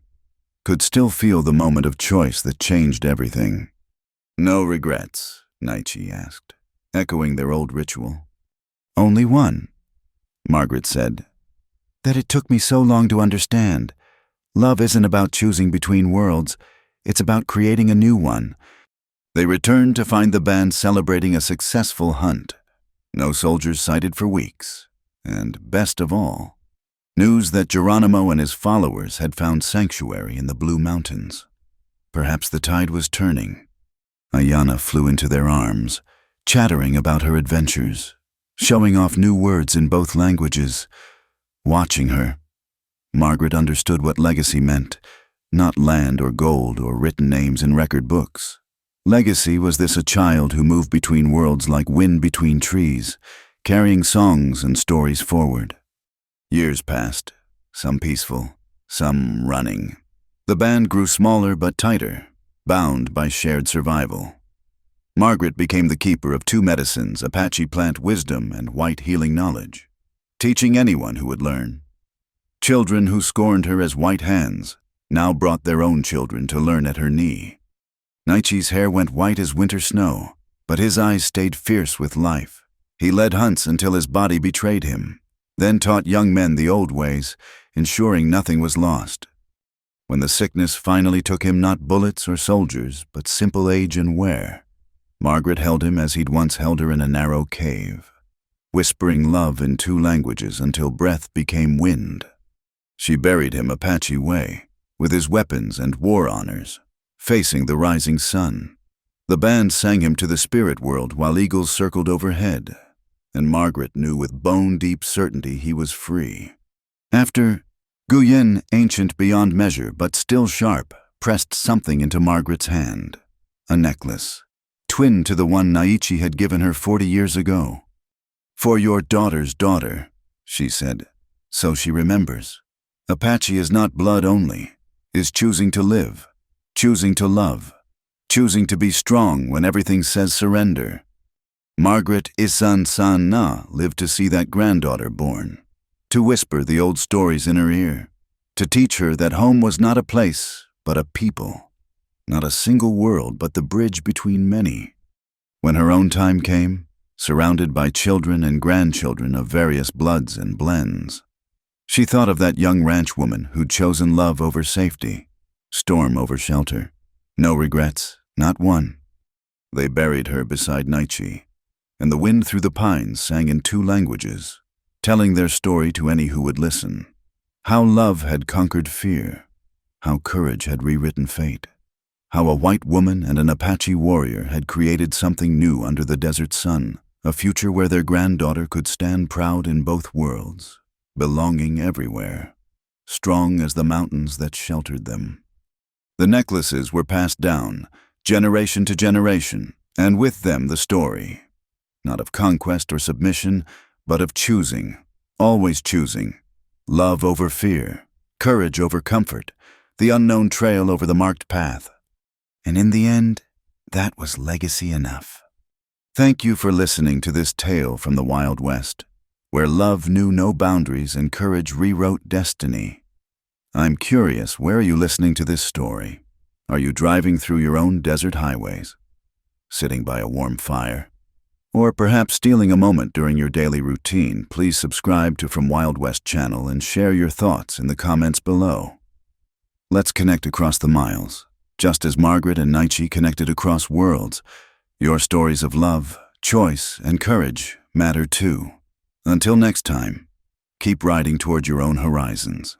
could still feel the moment of choice that changed everything. No regrets, Naichi asked, echoing their old ritual. Only one, Margaret said. That it took me so long to understand. Love isn't about choosing between worlds, it's about creating a new one. They returned to find the band celebrating a successful hunt. No soldiers sighted for weeks. And best of all, news that Geronimo and his followers had found sanctuary in the Blue Mountains. Perhaps the tide was turning. Ayanna flew into their arms, chattering about her adventures, showing off new words in both languages. Watching her, Margaret understood what legacy meant, not land or gold or written names in record books. Legacy was this: a child who moved between worlds like wind between trees, carrying songs and stories forward. Years passed, some peaceful, some running. The band grew smaller but tighter, bound by shared survival. Margaret became the keeper of two medicines, Apache plant wisdom and white healing knowledge, teaching anyone who would learn. Children who scorned her as white hands now brought their own children to learn at her knee. Naichi's hair went white as winter snow, but his eyes stayed fierce with life. He led hunts until his body betrayed him, then taught young men the old ways, ensuring nothing was lost. When the sickness finally took him, not bullets or soldiers, but simple age and wear, Margaret held him as he'd once held her in a narrow cave, whispering love in two languages until breath became wind. She buried him Apache way, with his weapons and war honors, facing the rising sun. The band sang him to the spirit world while eagles circled overhead, and Margaret knew with bone-deep certainty he was free. After, Guyen, ancient beyond measure but still sharp, pressed something into Margaret's hand. A necklace, twin to the one Naichi had given her 40 years ago. "For your daughter's daughter," she said, "so she remembers." Apache is not blood only, is choosing to live, choosing to love, choosing to be strong when everything says surrender. Margaret Isan San Na lived to see that granddaughter born, to whisper the old stories in her ear, to teach her that home was not a place, but a people, not a single world, but the bridge between many. When her own time came, surrounded by children and grandchildren of various bloods and blends, she thought of that young ranch woman who'd chosen love over safety, storm over shelter. No regrets, not one. They buried her beside Naichi, and the wind through the pines sang in two languages, telling their story to any who would listen. How love had conquered fear, how courage had rewritten fate, how a white woman and an Apache warrior had created something new under the desert sun, a future where their granddaughter could stand proud in both worlds, belonging everywhere, strong as the mountains that sheltered them. The necklaces were passed down, generation to generation, and with them the story, not of conquest or submission, but of choosing, always choosing, love over fear, courage over comfort, the unknown trail over the marked path. And in the end, that was legacy enough. Thank you for listening to this tale from the Wild West, where love knew no boundaries and courage rewrote destiny. I'm curious, where are you listening to this story? Are you driving through your own desert highways, sitting by a warm fire, or perhaps stealing a moment during your daily routine? Please subscribe to From Wild West channel and share your thoughts in the comments below. Let's connect across the miles, just as Margaret and Naichi connected across worlds. Your stories of love, choice, and courage matter too. Until next time, keep riding toward your own horizons.